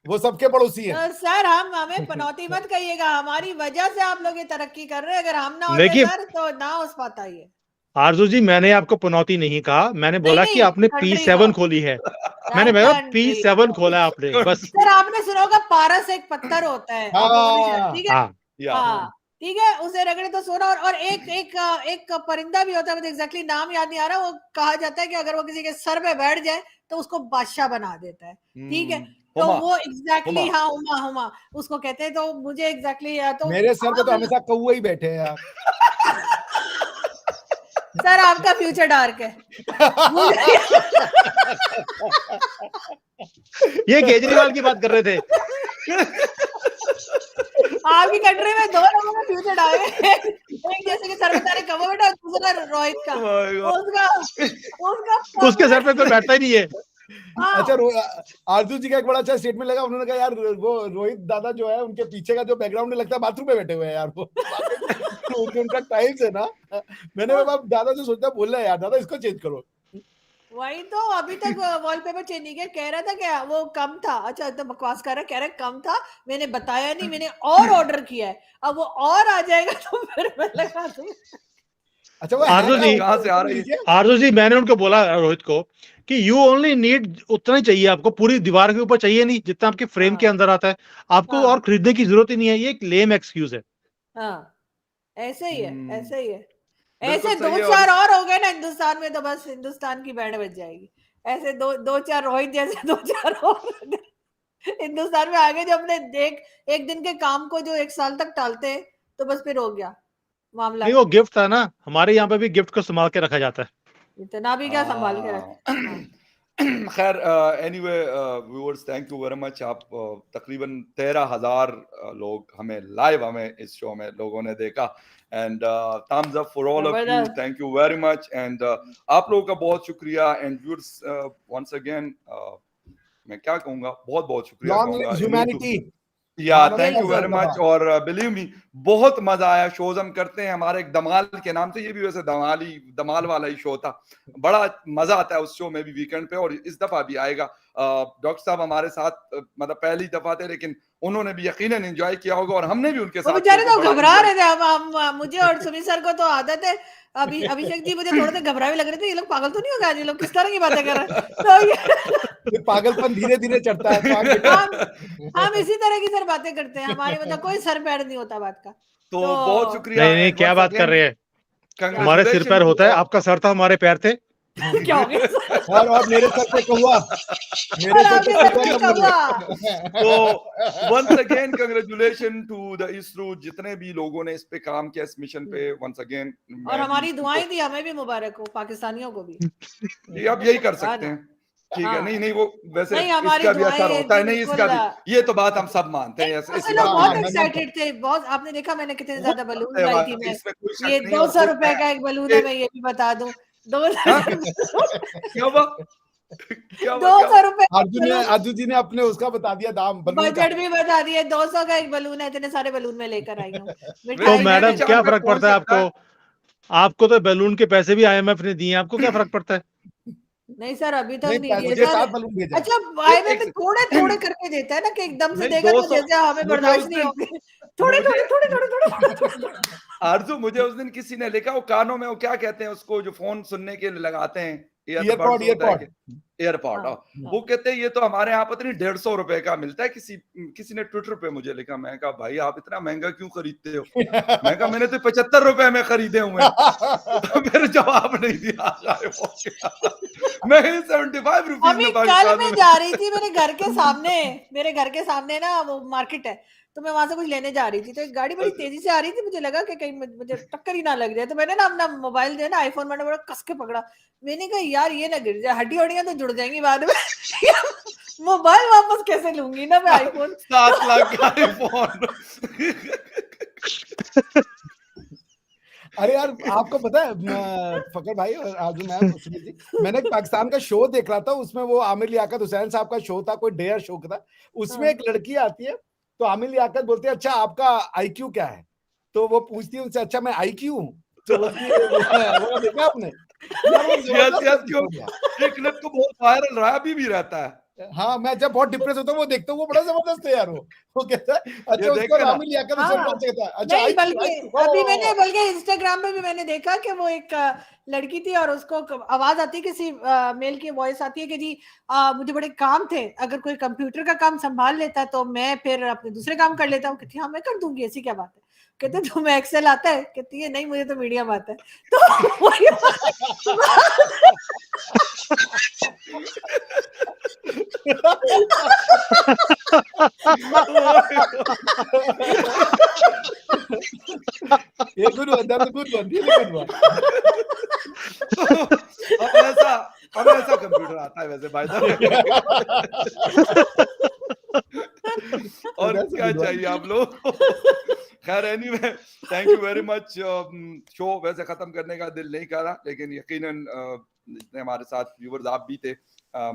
वो सबके पड़ोसी है। तो सर हमें पनौती मत कहिएगा, हमारी वजह से आप लोग ये तरक्की कर रहे हैं, अगर हम ना होते देखिए सर तो ना हो पाता ये। आरजू जी, मैंने आपको पनौती नहीं कहा, मैंने नहीं बोला कि नहीं, आपने कंट्री P7 को, खोली है। मैंने सर बोला कंट्री P7 को। खोला है आपने, बस। सर आपने सुना होगा पारस एक पत्थर होता है, आपको हमेशा, हाँ ठीक है, हाँ या हाँ ठीक है, उसे रगड़े तो सोना। और एक एक एक परिंदा भी होता है, मुझे एग्जैक्टली नाम याद नहीं आ रहा, वो कहा जाता है कि अगर वो किसी के सर पे बैठ जाए तो उसको बादशाह बना देता है, ठीक है। तो हुमा, वो एग्जैक्टली हुमा। हाँ, हुमा हुमा उसको कहते हैं। तो मुझे एग्जैक्टली तो मेरे सर पे तो आप हमेशा कौआ ही बैठे हैं यार। सर आपका फ्यूचर डार्क है। ये केजरीवाल की बात कर रहे थे। आपकी कंट्री में दो लोगों का फ्यूचर डार्क है, एक जैसे कि सर पे तारे कवर बैठा और दूसरा रोहित का, Oh my God. उसका उसका उसके सर पे कोई बैठता ही नहीं है। हाँ। अच्छा आरजू जी का एक बड़ा अच्छा स्टेटमेंट लगा, उन्होंने कहा यार वो रोहित दादा जो है उनके पीछे का जो बैकग्राउंड लगता है बाथरूम में बैठे हुए हैं यार वो। उनका टाइम्स है ना, मैंने दादा से सोचा बोल रहा है यार दादा इसको चेंज करो। वही तो, अभी तक वॉलपेपर चेंज नहीं किया, कह रहा था क्या वो कम था। अच्छा तो बकवास कर रहा है, कह रहा है कम था, मैंने बताया नहीं, मैंने और ऑर्डर किया है, अब वो और आ जाएगा तो फिर मैं लगा दूं। अच्छा वो आरजू जी, कहाँ से आ रही है? आरजू जी, मैंने उनको बोला रोहित को कि यू ओनली नीड उतना ही चाहिए आपको, पूरी दीवार के ऊपर चाहिए नहीं जितना आपके फ्रेम के हाँ अंदर आता है, आपको और हाँ खरीदने की जरूरत ही नहीं है। ये एक लेम एक्सक्यूज है। हाँ, ऐसे ही है, ऐसे ही है। बिल्कुल ऐसे सही दो है। चार और हो गए ना हिंदुस्तान में तो बस हिंदुस्तान की बैंड बज जाएगी। ऐसे दो दो चार रोहित जैसे दो चार और अगर हिंदुस्तान में आगे, जो अपने देख एक दिन के काम को जो एक साल तक टालते हैं, तो बस फिर हो गया मामला। नहीं, वो गिफ्ट था ना, हमारे यहाँ पे भी गिफ्ट को संभाल के रखा जाता है। इतना भी क्या संभाल के रखे। हाँ। खैर anyway viewers, thank you very much. आप तकरीबन 13,000 लोग हमें इस शो में लोगों ने देखा, and thumbs up for all of you, जबरदस्त। Thank you very much. And आप लोगों का बहुत शुक्रिया। एंड व्यूअर्स, वंस अगेन मैं क्या कहूँगा, बहुत बहुत शुक्रिया लॉन्ग कहूँगा। लिव ह्यूमैनिटी, या थैंक यू बिल्कुल। Very much. और बिलीव मी, बहुत मजा आया। शोज हम करते हैं हमारे एक धमाल के नाम से, ये भी वैसे धमाल वाला ही शो था। बड़ा मजा आता है उस शो में भी वीकेंड पे, और इस दफा भी आएगा। डॉक्टर साहब हमारे साथ मतलब पहली दफा थे, लेकिन उन्होंने भी यकीनन एंजॉय किया होगा, और हमने भी उनके वो साथ बेचारे शो को तो बड़ा घबरा enjoy रहे थे। हम मुझे और सुमित सर को तो आदत है, अभिषेक जी मुझे थोड़े से घबरा भी लग रहे थे, ये लोग पागल तो नहीं हो गए, ये लोग किस तरह की बातें कर रहे हैं। तो ये पागलपन धीरे धीरे चढ़ता है तो आगे हम इसी तरह की सर बातें करते हैं, हमारे मतलब कोई सर पैर नहीं होता बात का। तो तो बहुत शुक्रिया। नहीं नहीं, एंड क्या वंस बात कर अगेन रहे हैं, हमारे सिर पैर कंग्रेचुलेशन होता है, टू आपका सर था, हमारे पैर थे। क्या हो गया सर? और मेरे सर पे कौवा, मेरे और सर आपके पे सर पे कौवा कौवा। तो once again congratulation to the ISRO, जितने भी लोगों ने इस पे काम किया, इस मिशन पे। वंस अगेन और हमारी दुआएं दी, हमें भी मुबारक हो, पाकिस्तानियों को भी। ये आप यही कर हाँ सकते ना। हैं। ठीक है, हाँ नहीं नहीं, वो वैसे नहीं, हमारी इसका भी दुआएं असर ये होता है, थी नहीं बिल्कुल। इसका भी, ये तो बात हम सब मानते हैं, नहीं, ऐसी लोग बात बहुत नहीं है। मैं मानता एक्साइटेड थे, बहुत। आपने देखा मैंने कितने वो ज्यादा तो बलून तय लाई बात थी है, मैं। इसमें कोई ये शक नहीं। 200 और रुपए का एक बलून है, ये- मैं ये भी बता दूं। दो हाँ? क्या हुआ? क्या हुआ? 200 रुपए का अर्जुन बलून, जी ने अपने उसका बता दिया दाम बलून का। बजट भी बता दिए। 200 का एक बलून है, इतने सारे बलून में लेकर आई हूँ। तो मिठाई वैसे ये भी मैडम, भी। क्या चांद पे फर्क पहुंच पड़ता है सकता आपको? है। आपको तो बैलून के पैसे भी IMF ने दिए हैं, आपको क्या फर्क पड़ता है? नहीं सर, अभी तक नहीं नहीं दिए पैसे के सर। साथ बलून भेजा है। अच्छा, IMF में थोड़े थोड़े करके देता है ना, कि एकदम से नहीं, देगा तो 200 जैसे हमें मुझे बर्दाश्त उस नहीं दिन होंगे। थोड़े मुझे थोड़े थोड़े थोड़े थोड़े थोड़े। आरजू, मुझे उस दिन किसी ने लिखा, वो कानों में वो क्या कहते हैं उसको, जो फोन सुनने के लिए लगाते हैं, ईयरबड्स ईयरपॉड होता है ईयरपॉड कि एयरपॉड। हाँ, वो कहते हैं ये तो हमारे यहाँ पता नहीं 150 रुपए का मिलता है। किसी ने ट्विटर पे मुझे लिखा, मैं कहा भाई आप इतना महंगा क्यों खरीदते हो? मैं कहा मैंने तो 75 रुपए में खरीदे हुए हैं। तो मेरे जवाब नहीं दिया, गायब हो गया। मैं 75 रुपीज अभी में कल पाकिस्तान मैं में। जा रही थी, मेरे घर के सामने ना वो मार्केट है, तो मैं वहां से कुछ लेने जा रही थी, तो एक गाड़ी बड़ी तेजी से आ रही थी, मुझे लगा कि कहीं मुझे टक्कर ही ना लग जाए, तो मैंने ना अपना मोबाइल जो है ना आईफोन, मैंने बड़ा कस के पकड़ा। मैंने कहा यार ये ना गिर जाए, हड्डियां तो जुड़ जाएंगी बाद में। मोबाइल वापस कैसे लूंगी ना मैं आईफोन। 7 लाख का आईफोन। अरे यार आपको पता है फकर भाई और अर्जुन मैम सुमित जी, मैंने एक पाकिस्तान का शो देख रहा था, उसमें वो आमिर लियाकत हुसैन साहब का शो था, कोई डेयर शो का था। उसमें एक लड़की आती है, तो आमिर लियाकत बोलते हैं अच्छा आपका IQ क्या है, तो वो पूछती है उनसे अच्छा मैं IQ हूँ, तो बोलती है वो देखा आपने, यार वो यस जबरदस्त यस क्यों एपिसोड था। ये क्लिप तो बहुत वायरल रहा है, अभी भी रहता है। हाँ, मैं जब बहुत डिप्रेस होता हूँ वो देखता हूँ, वो बड़ा जबरदस्त है यार वो कहता है अच्छा ये उसको देखा ना? रामी लियाकत हाँ। शर्मा कहता है अच्छा नहीं आई बल्कि आई अभी मैंने बल्कि इंस्टाग्राम पे भी मैंने देखा कि वो एक लड़की थी और उसको आवाज आती है, किसी मेल की वॉइस आती है कि जी मुझे बड़े काम थे, अगर कोई कंप्यूटर का काम संभाल लेता तो मैं फिर अपने दूसरे काम कर लेता हूँ। कहती हाँ मैं कर दूंगी, ऐसी क्या बात है। कहते तुम्हें एक्सेल आता है? कहती है नहीं मुझे तो मीडियम आता है। तो वही ये good one, that's a good one, really good one. हमें ऐसा कंप्यूटर आता है वैसे बाय द वे। और That's a क्या good one. चाहिए आप लोग को? खैर anyway, thank you very much. Show वैसे खत्म करने का दिल नहीं कर रहा, लेकिन यकीनन जितने हमारे साथ व्यूवर्स आप भी थे,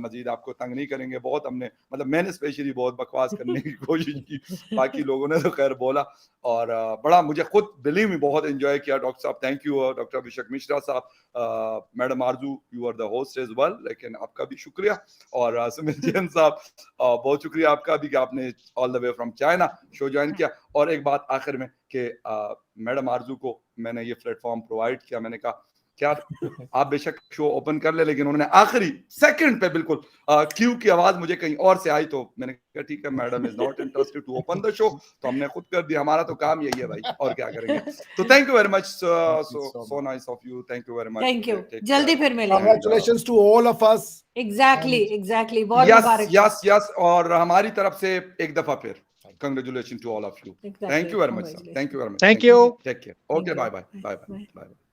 मजीद आपको तंग नहीं करेंगे। बहुत हमने मतलब मैंने स्पेशली बहुत बकवास करने की कोशिश की, बाकी लोगों ने तो खैर बोला। और बड़ा मुझे खुद बिलीव में बहुत एंजॉय किया। डॉक्टर साहब thank you, doctor Abhishek Mishra साहब, madam Arzoo you are the host as well, लेकिन आपका भी शुक्रिया। और सुमित जैन साहब बहुत शुक्रिया आपका भी कि आपने all the way from China show join किया। और एक बात आखिर में कि मैडम आरजू को मैंने ये प्लेटफॉर्म प्रोवाइड किया, मैंने कहा क्या आप बेशक शो ओपन कर ले, लेकिन उन्होंने आखिरी सेकंड पे बिल्कुल क्यू की आवाज मुझे कहीं और से आई, तो मैंने कहा ठीक है madam is not interested to open the show, तो हमने खुद कर दिया। हमारा तो काम यही है भाई, और क्या करेंगे। तो thank you very much, so nice of you, thank you very much. Thank you, जल्दी फिर मिलेंगे। Congratulations to all of us. Exactly बहुत यस मुबारक। यस यस, और हमारी तरफ से एक दफा फिर congratulation to all of you. Thank you very much sir, thank you very much, Thank you. Take care, okay, bye bye bye bye bye.